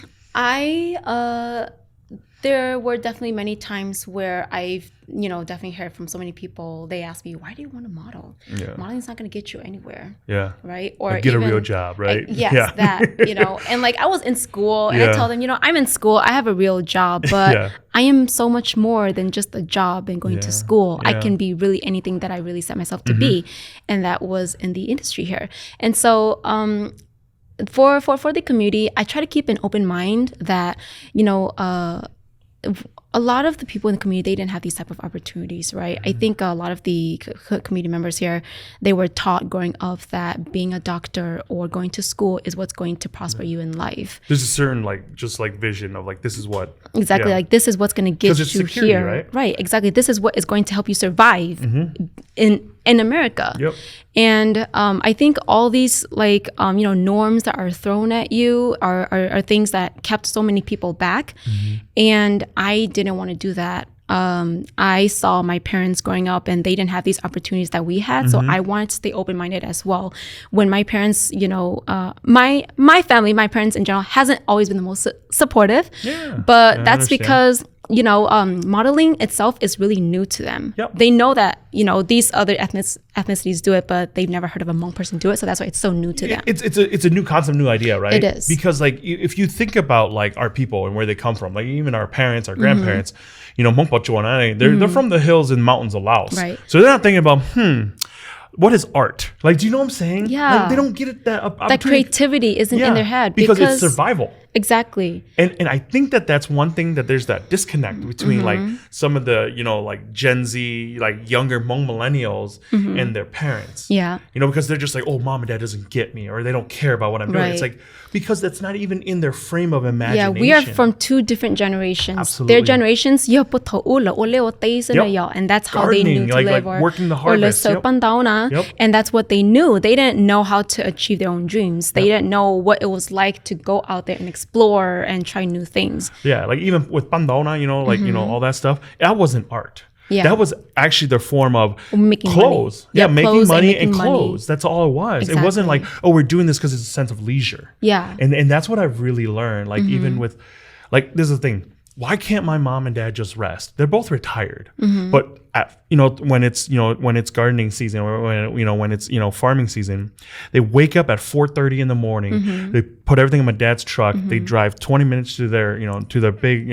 [SPEAKER 2] There were definitely many times where I've, definitely heard from so many people. They ask me, why do you want to model? Yeah. Modeling's not going to get you anywhere. Yeah. Right? Or
[SPEAKER 1] like get a real job, right?
[SPEAKER 2] That, and like I was in school and I tell them, I'm in school, I have a real job, but I am so much more than just a job and going to school. I can be really anything that I really set myself to be. And that was in the industry here. And so, for the community, I try to keep an open mind that, a lot of the people in the community, they didn't have these type of opportunities, right? I think a lot of the community members here, they were taught growing up that being a doctor or going to school is what's going to prosper you in life.
[SPEAKER 1] There's a certain vision of like, this is what.
[SPEAKER 2] Exactly. Like this is what's going to get you
[SPEAKER 1] security,
[SPEAKER 2] here.
[SPEAKER 1] Right?
[SPEAKER 2] Right. Exactly. This is what is going to help you survive in America.
[SPEAKER 1] Yep.
[SPEAKER 2] And I think all these norms that are thrown at you are things that kept so many people back. And I didn't want to do that. I saw my parents growing up and they didn't have these opportunities that we had. So I wanted to stay open-minded as well. When my parents, my family, my parents in general hasn't always been the most supportive. Yeah, but that's because modeling itself is really new to them. Yep. They know that, these other ethnicities do it, but they've never heard of a Hmong person do it. So that's why it's so new to them.
[SPEAKER 1] It's a new concept, new idea, right?
[SPEAKER 2] It is.
[SPEAKER 1] Because like, if you think about like our people and where they come from, like even our parents, our grandparents, Hmong Pachuan, they're from the hills and mountains of Laos. Right. So they're not thinking about, what is art? Like, do you know what I'm saying?
[SPEAKER 2] Yeah.
[SPEAKER 1] Like, they don't get it
[SPEAKER 2] that creativity isn't in their head.
[SPEAKER 1] Because it's survival.
[SPEAKER 2] Exactly.
[SPEAKER 1] And I think that's one thing that there's that disconnect between like some of the, like Gen Z, like younger Hmong millennials and their parents.
[SPEAKER 2] Yeah.
[SPEAKER 1] Because they're just like, oh, mom and dad doesn't get me, or they don't care about what I'm doing. It's like, because that's not even in their frame of imagination.
[SPEAKER 2] Yeah, we are from two different generations.
[SPEAKER 1] Absolutely.
[SPEAKER 2] Their generations, and that's how they knew to live.
[SPEAKER 1] Like working the harvest.
[SPEAKER 2] And that's what they knew. They didn't know how to achieve their own dreams. They didn't know what it was like to go out there and explore and try new things.
[SPEAKER 1] Yeah, like even with pandauna, all that stuff, that wasn't art. Yeah. That was actually the form of
[SPEAKER 2] making
[SPEAKER 1] clothes.
[SPEAKER 2] Money.
[SPEAKER 1] Yeah, making money and clothes. That's all it was. Exactly. It wasn't like, oh, we're doing this because it's a sense of leisure.
[SPEAKER 2] Yeah.
[SPEAKER 1] And that's what I've really learned. Like even with, like, this is the thing. Why can't my mom and dad just rest? They're both retired. But when it's gardening season or when it's farming season, they wake up at 4:30 in the morning. They put everything in my dad's truck. They drive 20 minutes to their big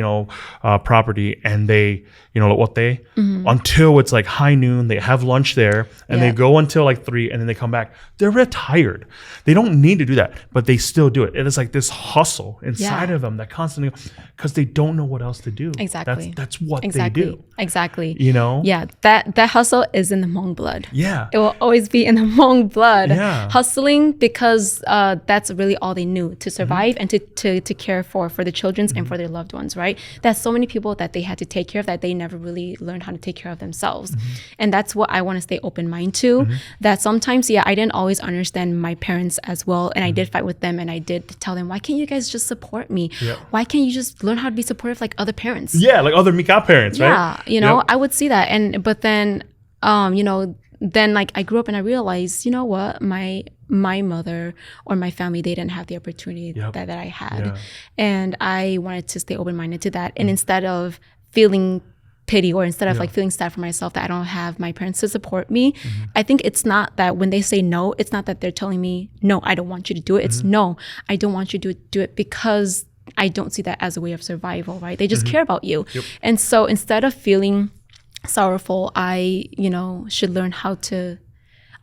[SPEAKER 1] property, and they until it's like high noon. They have lunch there, and they go until like 3, and then they come back. They're retired. They don't need to do that, but they still do it. It is like this hustle inside of them that constantly, because they don't know what else to do.
[SPEAKER 2] Exactly.
[SPEAKER 1] That's what they do.
[SPEAKER 2] Exactly.
[SPEAKER 1] Yeah,
[SPEAKER 2] that hustle is in the Hmong blood.
[SPEAKER 1] Yeah.
[SPEAKER 2] It will always be in the Hmong blood.
[SPEAKER 1] Yeah.
[SPEAKER 2] Hustling because that's really all they knew to survive and to care for the children and for their loved ones, right? There's so many people that they had to take care of that they never really learned how to take care of themselves. And that's what I want to stay open-minded to, that sometimes, I didn't always understand my parents as well. And I did fight with them, and I did tell them, why can't you guys just support me? Yep. Why can't you just learn how to be supportive like other parents?
[SPEAKER 1] Yeah, like other Mika parents, right?
[SPEAKER 2] Yeah, I would see that. But then, then like I grew up and I realized, you know what, my mother or my family, they didn't have the opportunity that I had. And I wanted to stay open-minded to that. And instead of feeling pity, or instead of like feeling sad for myself that I don't have my parents to support me, I think it's not that when they say no, it's not that they're telling me, no, I don't want you to do it. It's no, I don't want you to do it because I don't see that as a way of survival, right? They just care about you. And so instead of feeling sorrowful, I should learn how to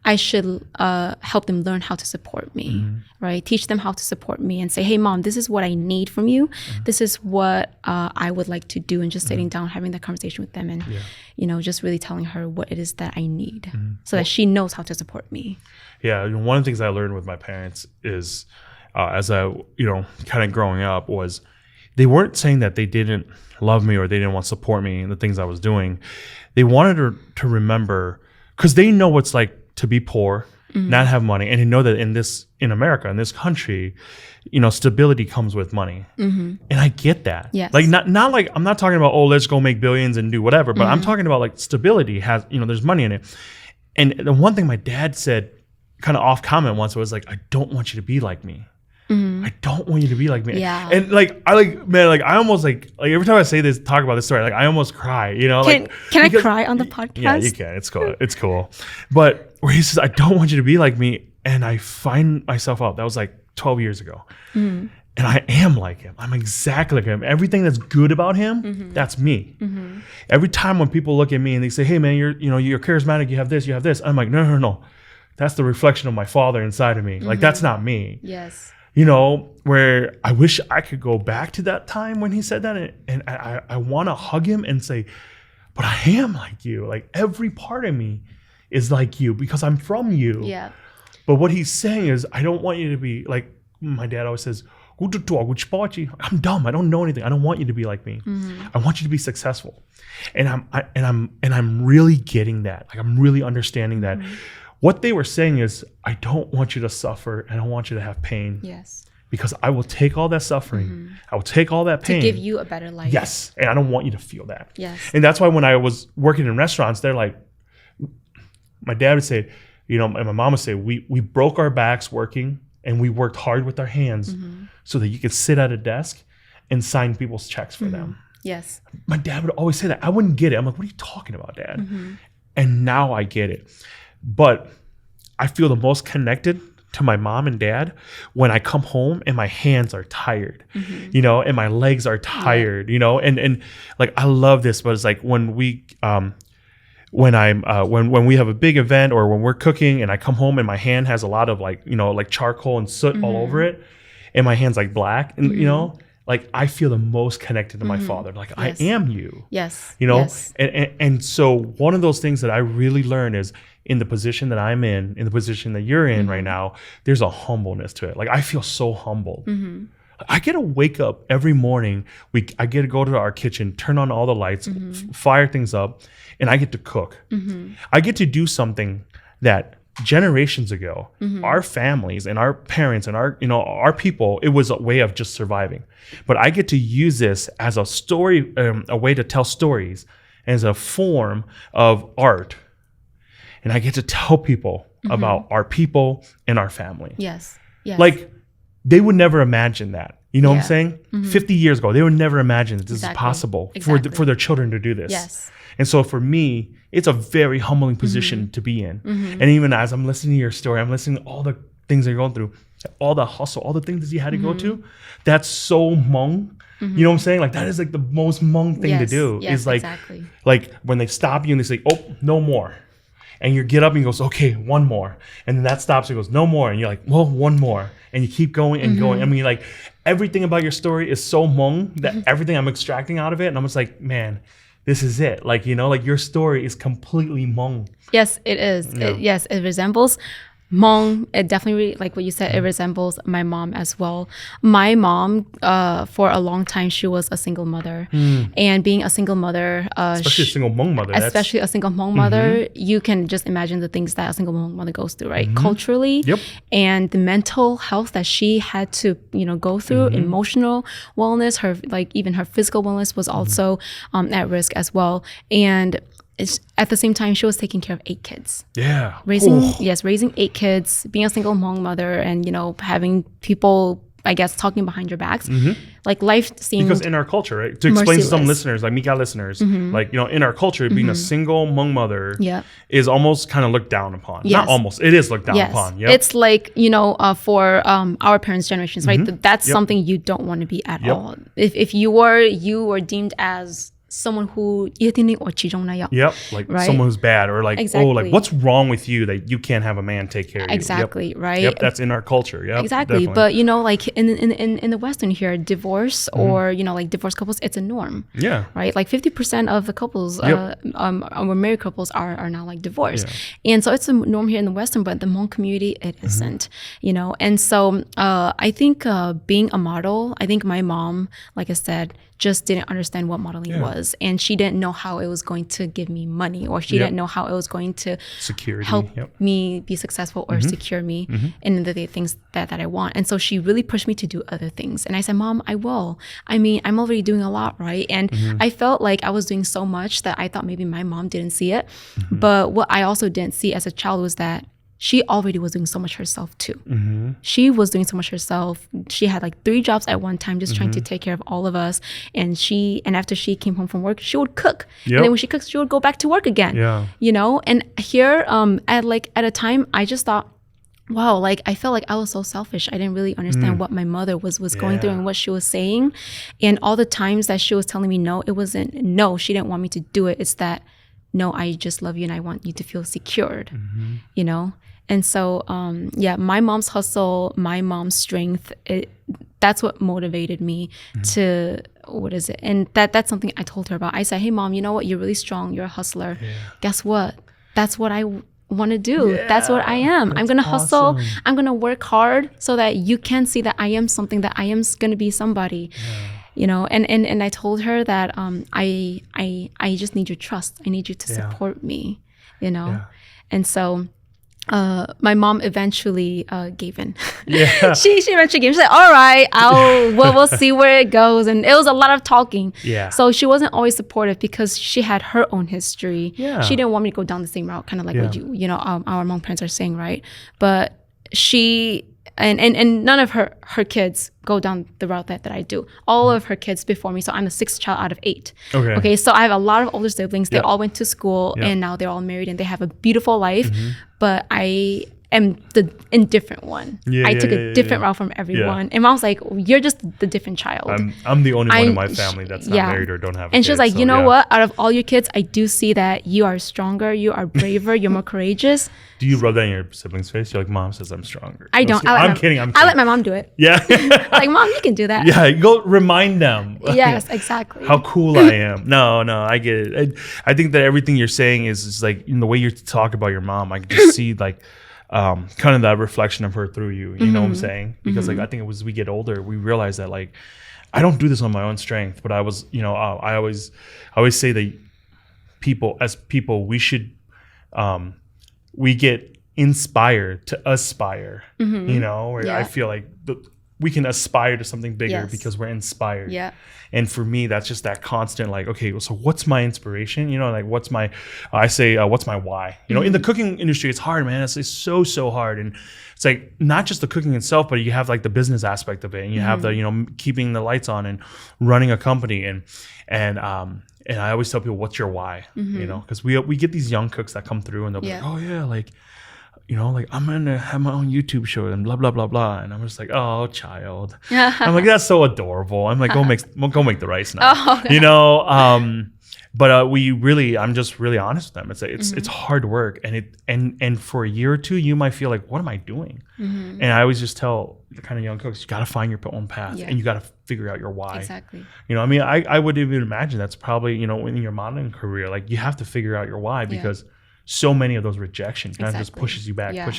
[SPEAKER 2] help them learn how to support me, right? Teach them how to support me and say, hey, Mom, this is what I need from you. This is what I would like to do. And just sitting down, having that conversation with them, and, just really telling her what it is that I need so that she knows how to support me.
[SPEAKER 1] Yeah. One of the things I learned with my parents is, as I, kind of growing up, was they weren't saying that they didn't love me or they didn't want to support me in the things I was doing. They wanted her to remember, because they know what's like to be poor, not have money, and to know that in America, in this country, stability comes with money. And I get that.
[SPEAKER 2] Yes.
[SPEAKER 1] Like not like, I'm not talking about, oh, let's go make billions and do whatever, but I'm talking about like stability has, there's money in it. And the one thing my dad said kind of off comment once was like, I don't want you to be like me. I don't want you to be like me.
[SPEAKER 2] Yeah.
[SPEAKER 1] And I almost like every time I say this, talk about this story, like I almost cry,
[SPEAKER 2] Can I cry on the podcast?
[SPEAKER 1] Yeah, you can. It's cool. It's cool. But where he says, I don't want you to be like me. And I find myself out. That was like 12 years ago. And I am like him. I'm exactly like him. Everything that's good about him, that's me. Every time when people look at me and they say, hey man, you're charismatic, you have this. I'm like, no. That's the reflection of my father inside of me. Like that's not me.
[SPEAKER 2] Yes.
[SPEAKER 1] Where I wish I could go back to that time when he said that, and I want to hug him and say, but I am like you. Like every part of me is like you because I'm from you.
[SPEAKER 2] Yeah.
[SPEAKER 1] But what he's saying is, I don't want you to be like my dad always says, I'm dumb. I don't know anything. I don't want you to be like me. I want you to be successful. And I'm really getting that. Like I'm really understanding that. What they were saying is, I don't want you to suffer. I don't want you to have pain.
[SPEAKER 2] Yes.
[SPEAKER 1] Because I will take all that suffering. I will take all that pain.
[SPEAKER 2] To give you a better life.
[SPEAKER 1] Yes. And I don't want you to feel that.
[SPEAKER 2] Yes.
[SPEAKER 1] And that's why when I was working in restaurants, they're like, my dad would say, and my mom would say, we broke our backs working and we worked hard with our hands so that you could sit at a desk and sign people's checks for them.
[SPEAKER 2] Yes.
[SPEAKER 1] My dad would always say that. I wouldn't get it. I'm like, what are you talking about, Dad? And now I get it. But I feel the most connected to my mom and dad when I come home and my hands are tired, and my legs are tired, and like, I love this, but it's like when we, when we have a big event or when we're cooking and I come home and my hand has a lot of like charcoal and soot all over it and my hand's like black and, like I feel the most connected to my father. Like I am you.
[SPEAKER 2] Yes.
[SPEAKER 1] And so one of those things that I really learned is, in the position that I'm in the position that you're in right now, there's a humbleness to it. Like I feel so humbled. I get to wake up every morning. I get to go to our kitchen, turn on all the lights, fire things up, and I get to cook. I get to do something that generations ago, our families and our parents and our people, it was a way of just surviving. But I get to use this as a story, a way to tell stories, as a form of art. And I get to tell people about our people and our family.
[SPEAKER 2] Yes. Yes.
[SPEAKER 1] Like they would never imagine that. You know what I'm saying? 50 years ago, they would never imagine that this is possible for their children to do this.
[SPEAKER 2] Yes.
[SPEAKER 1] And so for me, it's a very humbling position to be in. And even as I'm listening to your story, I'm listening to all the things that you're going through, all the hustle, all the things that you had to go to. That's so Hmong. You know what I'm saying? Like that is like the most Hmong thing to do. Is like, like when they stop you and they say, oh, no more. And you get up and he goes, okay, one more. And then that stops. He goes, no more. And you're like, well, one more. And you keep going and going. I mean, like everything about your story is so Hmong that everything I'm extracting out of it. And I'm just like, man, this is it. Like, you know, like your story is completely Hmong.
[SPEAKER 2] Yes, it is.
[SPEAKER 1] Yeah.
[SPEAKER 2] It resembles Hmong. It definitely, like what you said, it resembles my mom as well. My mom, for a long time, she was a single mother. And being a single mother,
[SPEAKER 1] especially a single Hmong mother.
[SPEAKER 2] Especially a single Hmong mother, you can just imagine the things that a single Hmong mother goes through, right? Culturally, and the mental health that she had to, you know, go through, emotional wellness, her, like even her physical wellness was also at risk as well. And at the same time, she was taking care of 8 kids.
[SPEAKER 1] Yeah.
[SPEAKER 2] Raising 8 kids, being a single Hmong mother, and, you know, having people, I guess, talking behind your backs. Like life seemed
[SPEAKER 1] because in our culture, right? To explain to some listeners, like Mika listeners, like, you know, in our culture, being a single Hmong mother is almost kind of looked down upon. Not almost, it is looked down upon.
[SPEAKER 2] It's like, you know, for our parents' generations, right? That's something you don't want to be at all. If you were deemed as someone who like
[SPEAKER 1] right? Someone who's bad, or like oh, like what's wrong with you that you can't have a man take care of you?
[SPEAKER 2] Right?
[SPEAKER 1] That's in our culture.
[SPEAKER 2] Exactly. Definitely. But you know, like in the Western here, divorce or you know, like divorced couples, it's a norm. Right? Like 50% of the couples or married couples are now like divorced. And so it's a norm here in the Western, but the Hmong community it isn't. You know, and so I think being a model, I think my mom, like I said, just didn't understand what modeling was, and she didn't know how it was going to give me money, or she didn't know how it was going to help me be successful or secure me in the things that I want. And so she really pushed me to do other things, and I said, Mom, I will. I mean, I'm already doing a lot, right? And I felt like I was doing so much that I thought maybe my mom didn't see it. But what I also didn't see as a child was that she already was doing so much herself too. She was doing so much herself. She had like 3 jobs at one time, just trying to take care of all of us. And after she came home from work, she would cook. And then when she cooks, she would go back to work again. You know, and here at a time, I just thought, wow, like I felt like I was so selfish. I didn't really understand what my mother was going through and what she was saying. And all the times that she was telling me no, it wasn't no, she didn't want me to do it. It's that, no, I just love you and I want you to feel secured, you know? And so, my mom's hustle, my mom's strength, that's what motivated me to, And that's something I told her about. I said, hey, Mom, you know what? You're really strong. You're a hustler. Guess what? That's what I want to do. That's what I am. I'm going to hustle. I'm going to work hard so that you can see that I am something, that I am going to be somebody. You know, and I told her that I just need your trust. I need you to support me, you know. And so my mom eventually gave in. She eventually gave in. She said, all right, we'll see where it goes. And it was a lot of talking. So she wasn't always supportive because she had her own history. She didn't want me to go down the same route, kind of like what you know, our Hmong parents are saying, right? But she and none of her kids go down the route that I do. All of her kids before me. So I'm the 6th child out of 8. Okay. So I have a lot of older siblings. They all went to school and now they're all married and they have a beautiful life. But I am the indifferent one. I took a different route from everyone. And Mom's like, you're just the different child.
[SPEAKER 1] I'm the only one in my family that's not married or don't have a kid.
[SPEAKER 2] And she was like, you know what? Out of all your kids, I do see that you are stronger, you are braver, you're more courageous.
[SPEAKER 1] Do you rub that in your siblings' face? You're like, Mom says I'm stronger.
[SPEAKER 2] I don't. I'm kidding. I let my mom do it. Like, Mom, you can do that.
[SPEAKER 1] Go remind them.
[SPEAKER 2] Yes, exactly.
[SPEAKER 1] How cool I am. No, I get it. I think that everything you're saying is like, in the way you talk about your mom, I can just see like kind of that reflection of her through you. You know what I'm saying? Because like I think it was, we get older, we realize that like I don't do this on my own strength, but I was, you know, I always say that people we should we get inspired to aspire. You know, where I feel like we can aspire to something bigger
[SPEAKER 2] Yes.
[SPEAKER 1] because we're inspired.
[SPEAKER 2] Yeah.
[SPEAKER 1] And for me, that's just that constant, like, okay, so what's my inspiration? You know, like what's my why? You know, in the cooking industry, it's hard, man. It's so hard. And it's like not just the cooking itself, but you have like the business aspect of it, and you have the, you know, keeping the lights on and running a company. And I always tell people, what's your why? You know, because we get these young cooks that come through and they'll be like, oh yeah, like, you know, like I'm gonna have my own YouTube show and blah blah blah blah, and I'm just like, oh, child. I'm like, that's so adorable. I'm like, go make the rice now.
[SPEAKER 2] Oh, okay.
[SPEAKER 1] You know, but I'm just really honest with them. It's hard work, and for a year or two, you might feel like, what am I doing? And I always just tell the kind of young cooks, you got to find your own path, and you got to figure out your why.
[SPEAKER 2] Exactly.
[SPEAKER 1] You know, I mean, I would even imagine that's probably, you know, in your modeling career, like you have to figure out your why because so many of those rejections kind of just pushes you back. Yeah.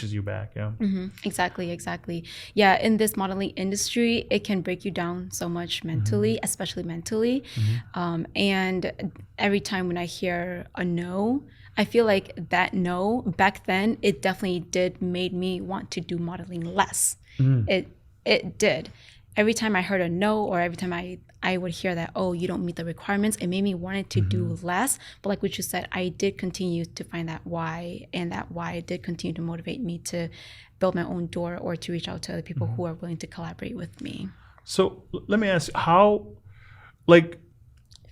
[SPEAKER 2] Exactly. Yeah. In this modeling industry, it can break you down so much mentally, especially mentally. And every time when I hear a no, I feel like that no back then, it definitely did made me want to do modeling less. It did. Every time I heard a no, or every time I would hear that, oh, you don't meet the requirements, it made me want to do less. But like what you said, I did continue to find that why, and that why did continue to motivate me to build my own door or to reach out to other people who are willing to collaborate with me.
[SPEAKER 1] So let me ask, how, like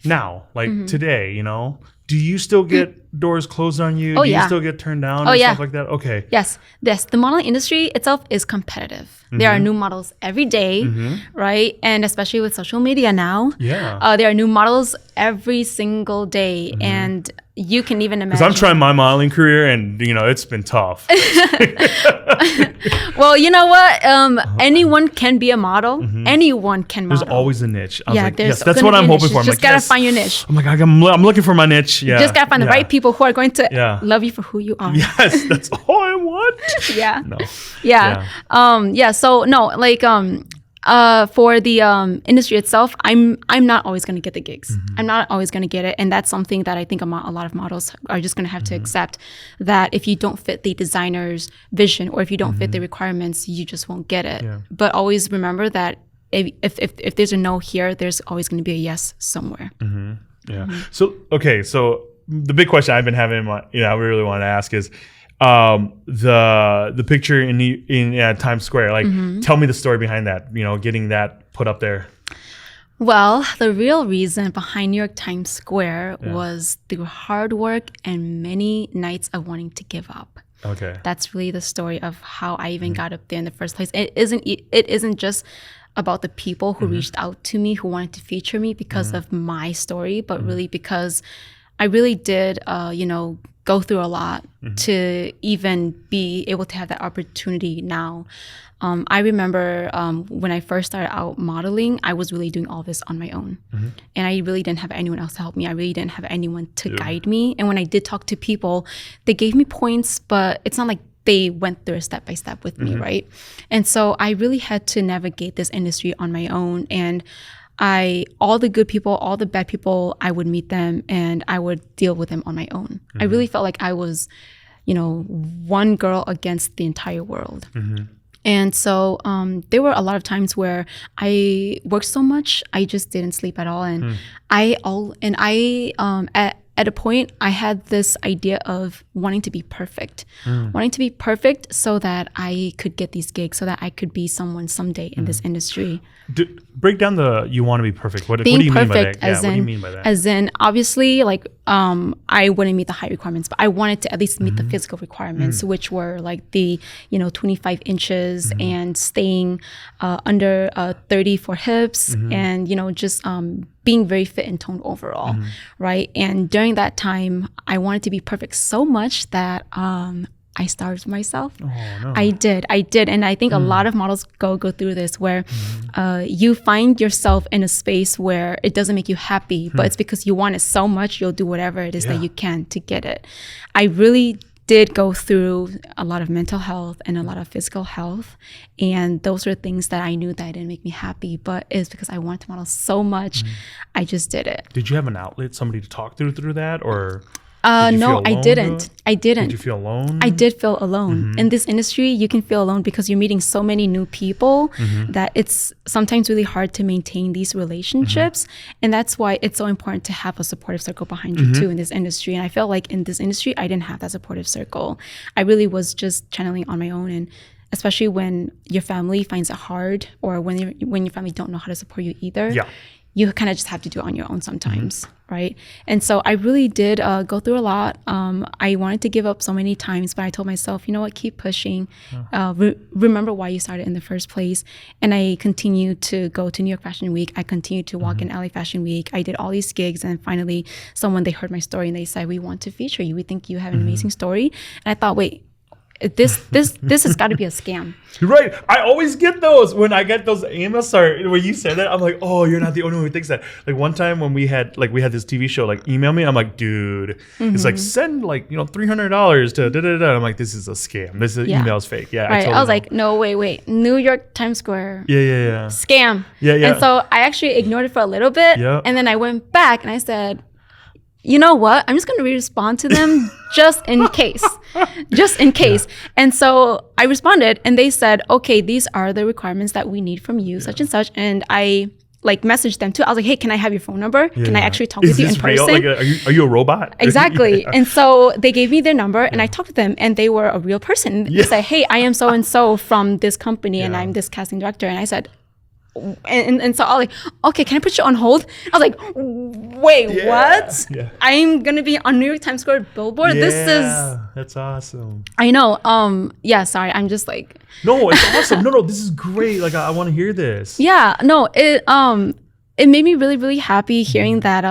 [SPEAKER 1] now, like today, you know, do you still get doors closed on you?
[SPEAKER 2] Oh,
[SPEAKER 1] do you
[SPEAKER 2] yeah.
[SPEAKER 1] still get turned down and stuff like that? Okay.
[SPEAKER 2] Yes. The modeling industry itself is competitive. There are new models every day, right? And especially with social media now, there are new models every single day. And you can even imagine.
[SPEAKER 1] Because I'm trying my modeling career, and you know, it's been tough.
[SPEAKER 2] Well, you know what? Anyone can be a model. Anyone can model.
[SPEAKER 1] There's always a niche. I was like,
[SPEAKER 2] there's
[SPEAKER 1] yes, that's what I'm hoping for. I'm
[SPEAKER 2] just
[SPEAKER 1] like,
[SPEAKER 2] gotta
[SPEAKER 1] yes.
[SPEAKER 2] find your niche.
[SPEAKER 1] I'm like, I'm looking for my niche. Yeah.
[SPEAKER 2] You just gotta find the right people who are going to love you for who you are.
[SPEAKER 1] Yes, that's all I want.
[SPEAKER 2] Yeah.
[SPEAKER 1] No.
[SPEAKER 2] Yeah. So no, like for the industry itself, I'm not always going to get the gigs. I'm not always going to get it, and that's something that I think a lot of models are just going to have to accept, that if you don't fit the designer's vision, or if you don't fit the requirements, you just won't get it. But always remember that if there's a no here, there's always going to be a yes somewhere.
[SPEAKER 1] So the big question I've been having, I really want to ask is, the picture in Times Square, like tell me the story behind that, you know, getting that put up there.
[SPEAKER 2] Well, the real reason behind New York Times Square was the hard work and many nights of wanting to give up.
[SPEAKER 1] Okay.
[SPEAKER 2] That's really the story of how I even got up there in the first place. It isn't just about the people who reached out to me, who wanted to feature me because of my story, but really because I really did, go through a lot to even be able to have that opportunity now. I remember when I first started out modeling, I was really doing all this on my own. And I really didn't have anyone else to help me. I really didn't have anyone to guide me. And when I did talk to people, they gave me points, but it's not like they went through a step by step with me, right? And so I really had to navigate this industry on my own. And all the good people, all the bad people, I would meet them and I would deal with them on my own. I really felt like I was, one girl against the entire world. And so there were a lot of times where I worked so much, I just didn't sleep at all. And at a point, I had this idea of wanting to be perfect, so that I could get these gigs, so that I could be someone someday in this industry.
[SPEAKER 1] Break down you want to be perfect. What do you mean by that? What do you mean by that?
[SPEAKER 2] As in, obviously, like I wouldn't meet the height requirements, but I wanted to at least meet the physical requirements, which were like the 25 inches and staying under 30 for hips, and just being very fit and toned overall, right? And during that time, I wanted to be perfect so much that I starved myself. Oh, no. I did. And I think a lot of models go through this where you find yourself in a space where it doesn't make you happy, but it's because you want it so much, you'll do whatever it is that you can to get it. I really did go through a lot of mental health and a lot of physical health. And those were things that I knew that didn't make me happy, but it's because I wanted to model so much, I just did it.
[SPEAKER 1] Did you have an outlet, somebody to talk through that, or?
[SPEAKER 2] No, I didn't.
[SPEAKER 1] Did you feel alone?
[SPEAKER 2] I did feel alone. In this industry, you can feel alone because you're meeting so many new people that it's sometimes really hard to maintain these relationships. And that's why it's so important to have a supportive circle behind you too in this industry. And I felt like in this industry, I didn't have that supportive circle. I really was just channeling on my own. And especially when your family finds it hard, or when your family don't know how to support you either. You kind of just have to do it on your own sometimes, right? And so I really did go through a lot. I wanted to give up so many times, but I told myself, you know what, keep pushing. Remember why you started in the first place. And I continued to go to New York Fashion Week. I continued to walk in LA Fashion Week. I did all these gigs, and finally they heard my story and they said, we want to feature you. We think you have an amazing story. And I thought, wait, this has got to be a scam.
[SPEAKER 1] You're right. I always get those when I get those emails. When you said that, I'm like, oh, you're not the only one who thinks that. Like one time when we had this TV show, like email me. I'm like, dude, it's like send like $300 to da da da. I'm like, this is a scam. This email's fake. Yeah.
[SPEAKER 2] Right. I was like, no, wait. New York Times Square.
[SPEAKER 1] Yeah.
[SPEAKER 2] Scam.
[SPEAKER 1] Yeah.
[SPEAKER 2] And so I actually ignored it for a little bit. Yeah. And then I went back and I said, you know what? I'm just going to respond to them just in case. And so I responded and they said, okay, these are the requirements that we need from you, such and such. And I messaged them too. I was like, hey, can I have your phone number? Can I actually talk with you in person?
[SPEAKER 1] Like, are you a robot?
[SPEAKER 2] Exactly. And so they gave me their number and I talked to them and they were a real person. They said, hey, I am so-and-so from this company and I'm this casting director. And I said, and so I was like, okay, can I put you on hold? I was like, wait, what? Yeah. I'm gonna be on New York Times Square billboard.
[SPEAKER 1] That's awesome.
[SPEAKER 2] I know. Sorry, I'm just like,
[SPEAKER 1] no, it's awesome. No, this is great. Like I want to hear this.
[SPEAKER 2] Yeah, no, it made me really, really happy hearing that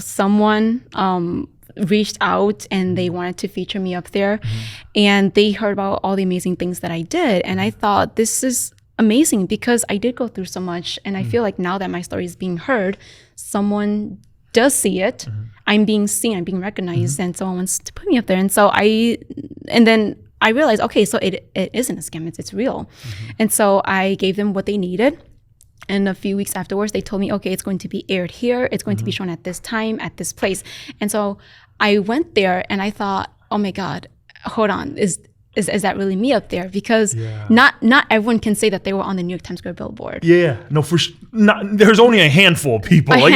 [SPEAKER 2] someone reached out and they wanted to feature me up there, and they heard about all the amazing things that I did, and I thought this is amazing because I did go through so much, and I feel like now that my story is being heard, someone does see it. I'm being seen, I'm being recognized, and someone wants to put me up there. And so then I realized, okay, so it isn't a scam, it's real. And so I gave them what they needed. And a few weeks afterwards, they told me, okay, it's going to be aired here. It's going to be shown at this time, at this place. And so I went there and I thought, oh my God, hold on, is that really me up there? Because not everyone can say that they were on the New York Times Square billboard. Yeah, no,
[SPEAKER 1] there's only a handful of people. Like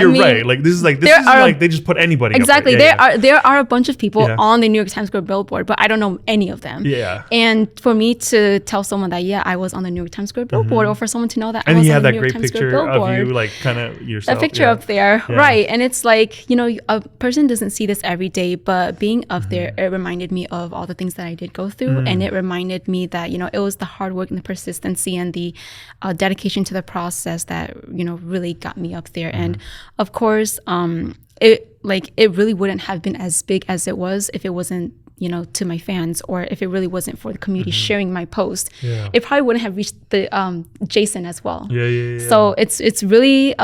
[SPEAKER 1] you're right. Like this is like they just put anybody.
[SPEAKER 2] Exactly. There are a bunch of people on the New York Times Square billboard, but I don't know any of them. Yeah. And for me to tell someone that I was on the New York Times Square billboard, or for someone to know that I was on the New York Times Square billboard, and you had that great picture of you, like kind of yourself.
[SPEAKER 1] A
[SPEAKER 2] picture up there, right? And it's like a person doesn't see this every day, but being up there, it reminded me of all the things that I did go through, and it reminded me that it was the hard work and the persistency and the dedication to the process that really got me up there. And of course it really wouldn't have been as big as it was if it wasn't to my fans, or if it really wasn't for the community sharing my post. It probably wouldn't have reached the Jason as well. So it's really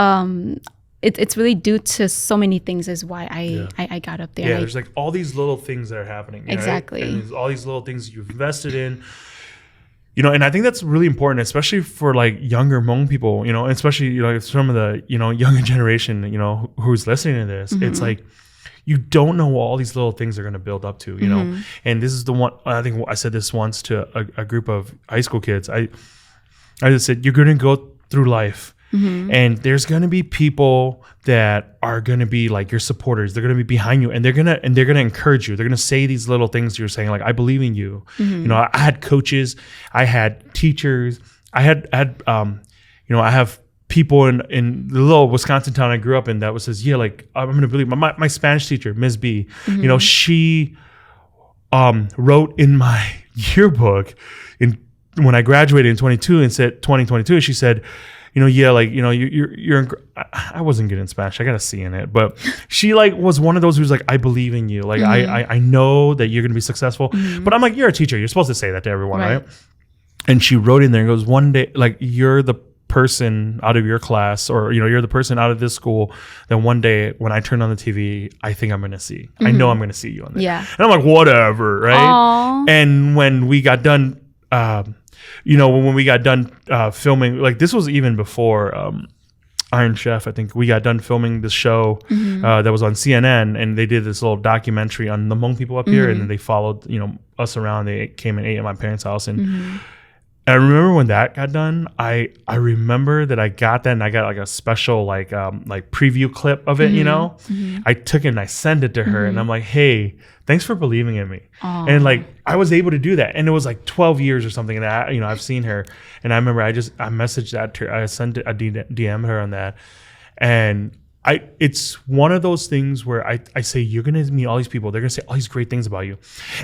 [SPEAKER 2] it's really due to so many things is why I got up there.
[SPEAKER 1] There's like all these little things that are happening.
[SPEAKER 2] Exactly.
[SPEAKER 1] Right? And there's all these little things you've invested in. And I think that's really important, especially for like younger Hmong people, and especially, some of the, younger generation, who's listening to this. It's like, you don't know what all these little things are going to build up to, and this is the one, I think I said this once to a group of high school kids. I just said, you're going to go through life. And there's going to be people that are going to be like your supporters. They're going to be behind you, and they're going to encourage you. They're going to say these little things you're saying, like, I believe in you. I had coaches, I had teachers, I have people in the little Wisconsin town I grew up in that says, I'm going to believe my Spanish teacher, Ms. B, she wrote in my yearbook when I graduated in 2022, she said, you're I wasn't good in Spanish. I got a C in it, but she was one of those who's like, I believe in you. Like, I know that you're going to be successful, but I'm like, you're a teacher. You're supposed to say that to everyone. Right? And she wrote in there and goes, one day, like, you're the person out of your class, or, you're the person out of this school that one day when I turn on the TV, I think I'm going to see, I know I'm going to see you on there. Yeah. And I'm like, whatever. Right. Aww. And when we got done, when we got done filming, like this was even before Iron Chef. I think we got done filming this show that was on CNN, and they did this little documentary on the Hmong people up here, and then they followed, us around. They came and ate at my parents' house, and I remember when that got done. I remember that I got that, and I got like a special like preview clip of it. I took it and I sent it to her, and I'm like, hey, thanks for believing in me. Aww. And like I was able to do that, and it was like 12 years or something that I've seen her, and I remember I messaged that to her. I sent a DM her on that, and it's one of those things where I say, you're going to meet all these people. They're going to say all these great things about you.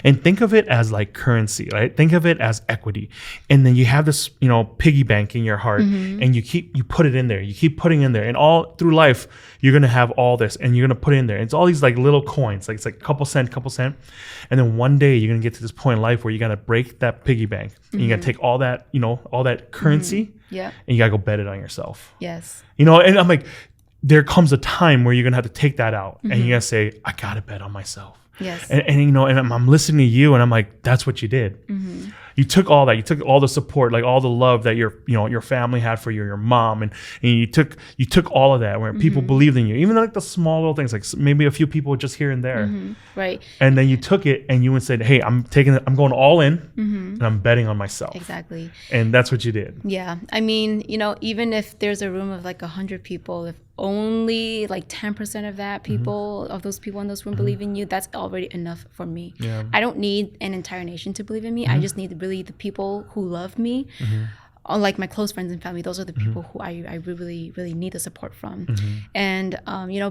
[SPEAKER 1] And think of it as like currency, right? Think of it as equity. And then you have this, piggy bank in your heart, and you put it in there. You keep putting in there. And all through life, you're going to have all this, and you're going to put it in there. And it's all these like little coins. Like it's like couple cent. And then one day you're going to get to this point in life where you got to break that piggy bank. And you got to take all that, all that currency, and you got to go bet it on yourself.
[SPEAKER 2] Yes.
[SPEAKER 1] And I'm like, there comes a time where you're going to have to take that out, and you got to say, I got to bet on myself.
[SPEAKER 2] Yes.
[SPEAKER 1] And I'm listening to you, and I'm like, that's what you did. You took all that. You took all the support, like all the love that your family had for you, your mom, and you took all of that where people believed in you, even like the small little things, like maybe a few people just here and there.
[SPEAKER 2] Right.
[SPEAKER 1] And then you took it and you said, hey, I'm going all in, and I'm betting on myself.
[SPEAKER 2] Exactly.
[SPEAKER 1] And that's what you did.
[SPEAKER 2] Yeah. I mean, even if there's a room of like 100 people, if only like 10% of that people, of those people in this room believe in you, that's already enough for me. Yeah. I don't need an entire nation to believe in me. I just need really the people who love me, like my close friends and family. Those are the people who I really, really need the support from. And,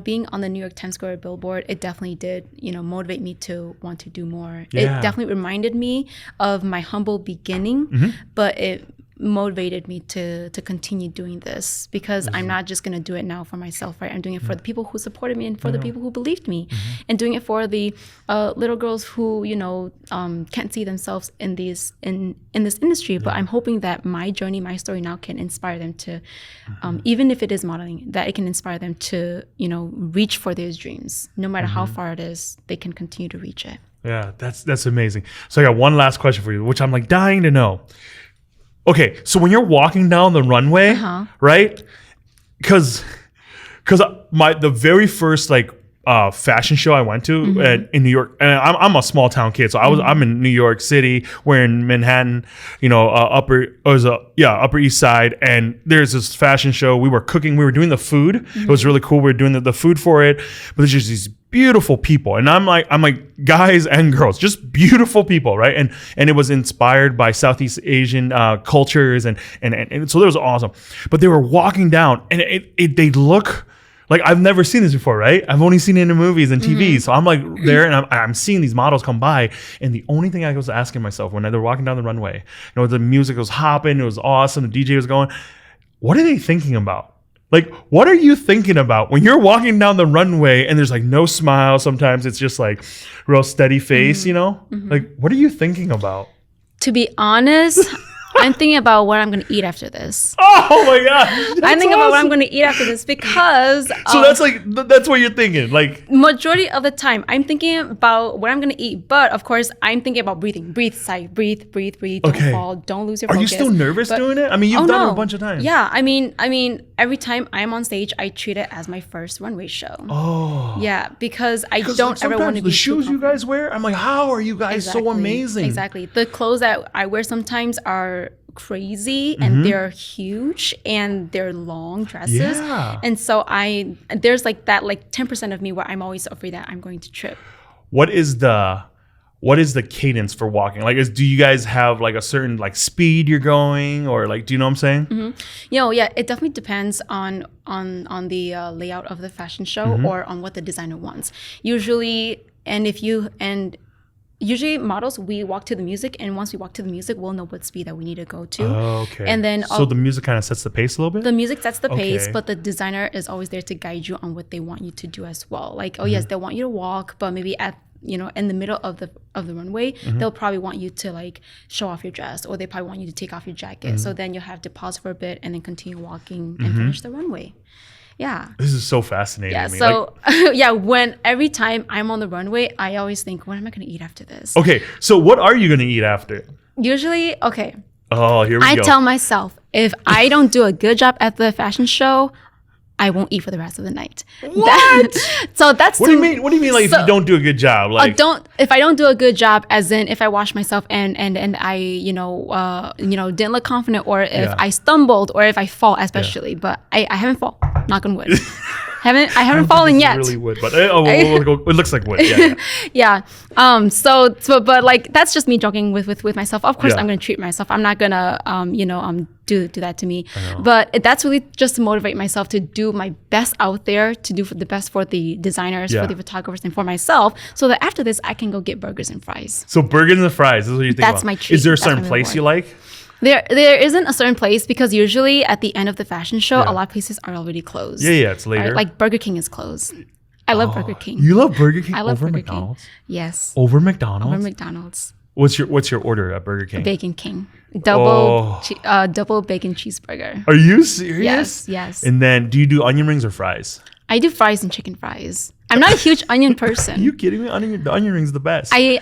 [SPEAKER 2] being on the New York Times Square billboard, it definitely did, motivate me to want to do more. Yeah. It definitely reminded me of my humble beginning, but it motivated me to continue doing this, because I'm not just going to do it now for myself, right? I'm doing it for the people who supported me and for the people who believed me, and doing it for the little girls who can't see themselves in this industry. But I'm hoping that my journey, my story now can inspire them to, even if it is modeling, that it can inspire them to reach for their dreams. No matter how far it is, they can continue to reach it.
[SPEAKER 1] Yeah, that's amazing. So I got one last question for you, which I'm like dying to know. Okay, so when you're walking down the runway, right? Because the very first fashion show I went to in New York, and I'm a small town kid, so I'm in New York City. We're in Manhattan, Upper East Side, and there's this fashion show. We were cooking, we were doing the food. It was really cool. We were doing the food for it, but there's just these beautiful people, and I'm like guys and girls, just beautiful people, right? And it was inspired by Southeast Asian cultures, and so it was awesome. But they were walking down, and they look like I've never seen this before, right? I've only seen it in movies and TV. So I'm like there, and I'm seeing these models come by, and the only thing I was asking myself when they were walking down the runway, the music was hopping, it was awesome, the DJ was going, what are they thinking about? Like, what are you thinking about when you're walking down the runway and there's like no smile? Sometimes it's just like real steady face, Like, what are you thinking about?
[SPEAKER 2] To be honest, I'm thinking about what I'm going to eat after this.
[SPEAKER 1] Oh my God.
[SPEAKER 2] I'm thinking about what I'm going to eat after this, because...
[SPEAKER 1] So that's what you're thinking. Like,
[SPEAKER 2] majority of the time, I'm thinking about what I'm going to eat. But of course, I'm thinking about breathing. Breathe, Sai. Breathe. Don't fall. Don't lose your focus.
[SPEAKER 1] Are you still nervous doing it? I mean, you've done it a bunch of times.
[SPEAKER 2] Yeah. I mean, every time I'm on stage, I treat it as my first runway show. Oh. Yeah, because I don't ever want to be...
[SPEAKER 1] The shoes you guys wear, I'm like, how are you guys so amazing?
[SPEAKER 2] Exactly. The clothes that I wear sometimes are crazy, and they're huge, and they're long dresses, and so there's like that 10% of me where I'm always afraid that I'm going to trip.
[SPEAKER 1] What is the cadence for walking? Like, do you guys have like a certain speed you're going, or do you know what I'm saying?
[SPEAKER 2] Yeah, it definitely depends on the layout of the fashion show, or on what the designer wants. Usually models, we walk to the music, and once we walk to the music, we'll know what speed that we need to go to.
[SPEAKER 1] Oh, okay.
[SPEAKER 2] And then
[SPEAKER 1] so the music kind of sets the pace a little bit?
[SPEAKER 2] The music sets the pace, but the designer is always there to guide you on what they want you to do as well. Like, yes, they want you to walk, but maybe at in the middle of the runway, they'll probably want you to show off your dress, or they probably want you to take off your jacket. So then you'll have to pause for a bit and then continue walking and finish the runway. Yeah.
[SPEAKER 1] This is so fascinating to me.
[SPEAKER 2] So every time I'm on the runway, I always think, what am I going to eat after this?
[SPEAKER 1] Okay. So what are you going to eat after?
[SPEAKER 2] Usually,
[SPEAKER 1] Oh, here we go.
[SPEAKER 2] I tell myself, if I don't do a good job at the fashion show, I won't eat for the rest of the night.
[SPEAKER 1] What?
[SPEAKER 2] So that's
[SPEAKER 1] what do you mean? What do you mean? Like, if you don't do a good job, like
[SPEAKER 2] if I don't do a good job, as in if I wash myself and I didn't look confident, or if I stumbled, or if I fall, especially. But I haven't fall. Knock on wood. I haven't fallen yet.
[SPEAKER 1] Really wood, but it looks like wood. Yeah.
[SPEAKER 2] Yeah. So but like that's just me joking with myself. Of course, I'm gonna treat myself. I'm not gonna do that to me. But that's really just to motivate myself to do my best out there, to do the best for the designers, for the photographers, and for myself, so that after this I can go get burgers and fries.
[SPEAKER 1] So burgers and fries. This is what you think. That's
[SPEAKER 2] my treat.
[SPEAKER 1] Is there a certain place you like?
[SPEAKER 2] There isn't a certain place, because usually at the end of the fashion show, a lot of places are already closed.
[SPEAKER 1] Yeah, it's later.
[SPEAKER 2] Right? Like Burger King is closed. I love Burger King.
[SPEAKER 1] You love Burger King?
[SPEAKER 2] I love
[SPEAKER 1] over
[SPEAKER 2] Burger
[SPEAKER 1] McDonald's?
[SPEAKER 2] King. Yes.
[SPEAKER 1] Over McDonald's?
[SPEAKER 2] Over McDonald's.
[SPEAKER 1] What's your order at Burger King?
[SPEAKER 2] Bacon King. Double bacon cheeseburger.
[SPEAKER 1] Are you serious?
[SPEAKER 2] Yes.
[SPEAKER 1] And then do you do onion rings or fries?
[SPEAKER 2] I do fries and chicken fries. I'm not a huge onion person.
[SPEAKER 1] Are you kidding me? The onion ring's the best.
[SPEAKER 2] Actually,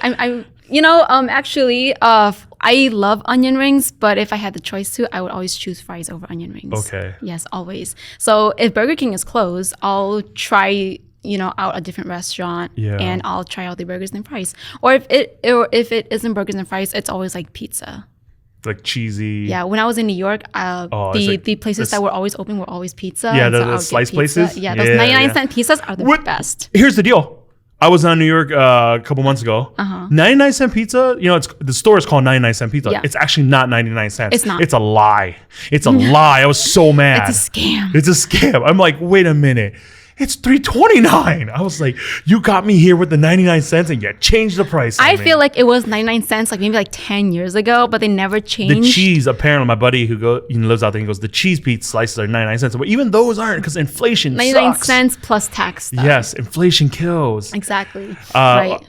[SPEAKER 2] I love onion rings, but if I had the choice to, I would always choose fries over onion rings.
[SPEAKER 1] Okay.
[SPEAKER 2] Yes, always. So if Burger King is closed, I'll try out a different restaurant, and I'll try out the burgers and fries. Or if it isn't burgers and fries, it's always like pizza.
[SPEAKER 1] Like cheesy.
[SPEAKER 2] Yeah, when I was in New York, the places that were always open were always pizza.
[SPEAKER 1] Yeah, the slice places.
[SPEAKER 2] Yeah, those 99-cent pizzas are the best.
[SPEAKER 1] Here's the deal. I was in New York a couple months ago. 99-cent pizza, the store is called 99-cent pizza.
[SPEAKER 2] Yeah.
[SPEAKER 1] It's actually not 99 cents.
[SPEAKER 2] It's not.
[SPEAKER 1] It's a lie. It's a lie. I was so mad.
[SPEAKER 2] It's a scam.
[SPEAKER 1] It's a scam. I'm like, wait a minute. It's $3.29. I was like, you got me here with the 99 cents and you changed the price.
[SPEAKER 2] I feel like it was 99 cents, like maybe like 10 years ago, but they never changed.
[SPEAKER 1] The cheese, apparently, my buddy who lives out there, he goes, the cheese pizza slices are 99 cents. But even those aren't, because inflation
[SPEAKER 2] 99
[SPEAKER 1] sucks.
[SPEAKER 2] cents plus tax stuff.
[SPEAKER 1] Yes, inflation kills.
[SPEAKER 2] Exactly. Right.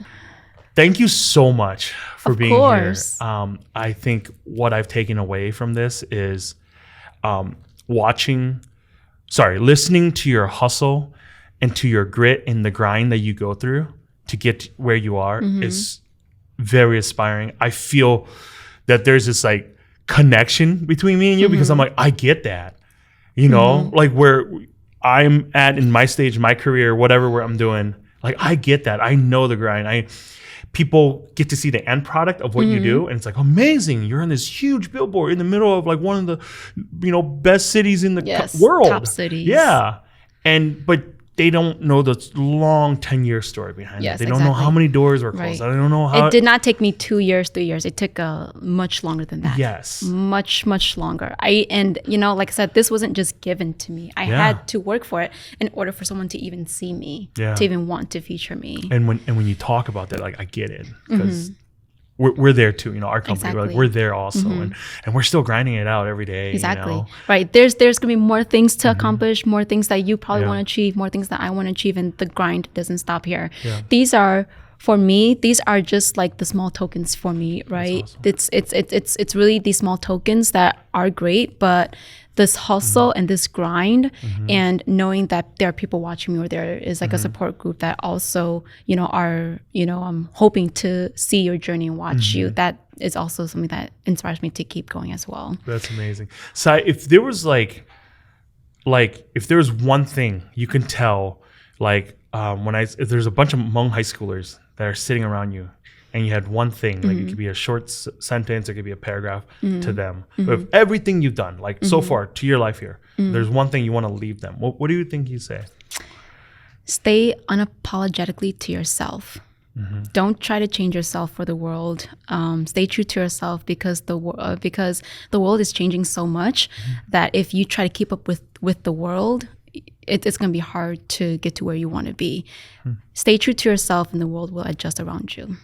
[SPEAKER 1] Thank you so much for being here. I think what I've taken away from this is listening to your hustle and to your grit and the grind that you go through to get where you are is very inspiring. I feel that there's this like connection between me and you because I'm like, I get that, like where I'm at in my stage, my career, whatever where I'm doing, like I get that. I know the grind. People get to see the end product of what you do, and it's like amazing. You're on this huge billboard in the middle of like one of the best cities in the world,
[SPEAKER 2] top cities.
[SPEAKER 1] Yeah, but they don't know the long 10-year story behind it. They don't know how many doors were closed.
[SPEAKER 2] Right.
[SPEAKER 1] I don't know how.
[SPEAKER 2] It did not take me 2 years, 3 years. It took much longer than that.
[SPEAKER 1] Yes.
[SPEAKER 2] Much, much longer. Like I said, this wasn't just given to me. I had to work for it in order for someone to even see me, to even want to feature me.
[SPEAKER 1] And when you talk about that, like I get it because we're there too. Our company, we're there also, and we're still grinding it out every day.
[SPEAKER 2] Exactly. Right. There's gonna be more things to accomplish, more things that you probably want to achieve, more things that I want to achieve, and the grind doesn't stop here. Yeah. These are just like the small tokens for me, right? Awesome. It's really these small tokens that are great, but this hustle and this grind and knowing that there are people watching me, or there is like a support group that also are hoping to see your journey and watch you, that is also something that inspires me to keep going as well. That's
[SPEAKER 1] amazing. So if there was if there was one thing you can tell, if there's a bunch of Hmong high schoolers that are sitting around you, and you had one thing, like it could be a short sentence, it could be a paragraph to them. With everything you've done, so far to your life here, there's one thing you want to leave them. What do you think you say?
[SPEAKER 2] Stay unapologetically to yourself. Don't try to change yourself for the world. Stay true to yourself because the world is changing so much that if you try to keep up with the world, it's going to be hard to get to where you want to be. Stay true to yourself and the world will adjust around you.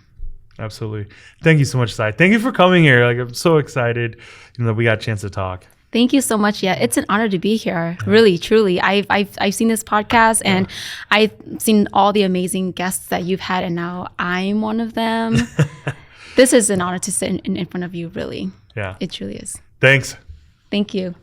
[SPEAKER 2] Absolutely. Thank you so much, Tsai. Thank you for coming here. I'm so excited that we got a chance to talk. Thank you so much. Yeah, it's an honor to be here. Really, truly. I've seen this podcast and I've seen all the amazing guests that you've had, and now I'm one of them. This is an honor to sit in front of you, really. Yeah. It truly is. Thanks. Thank you.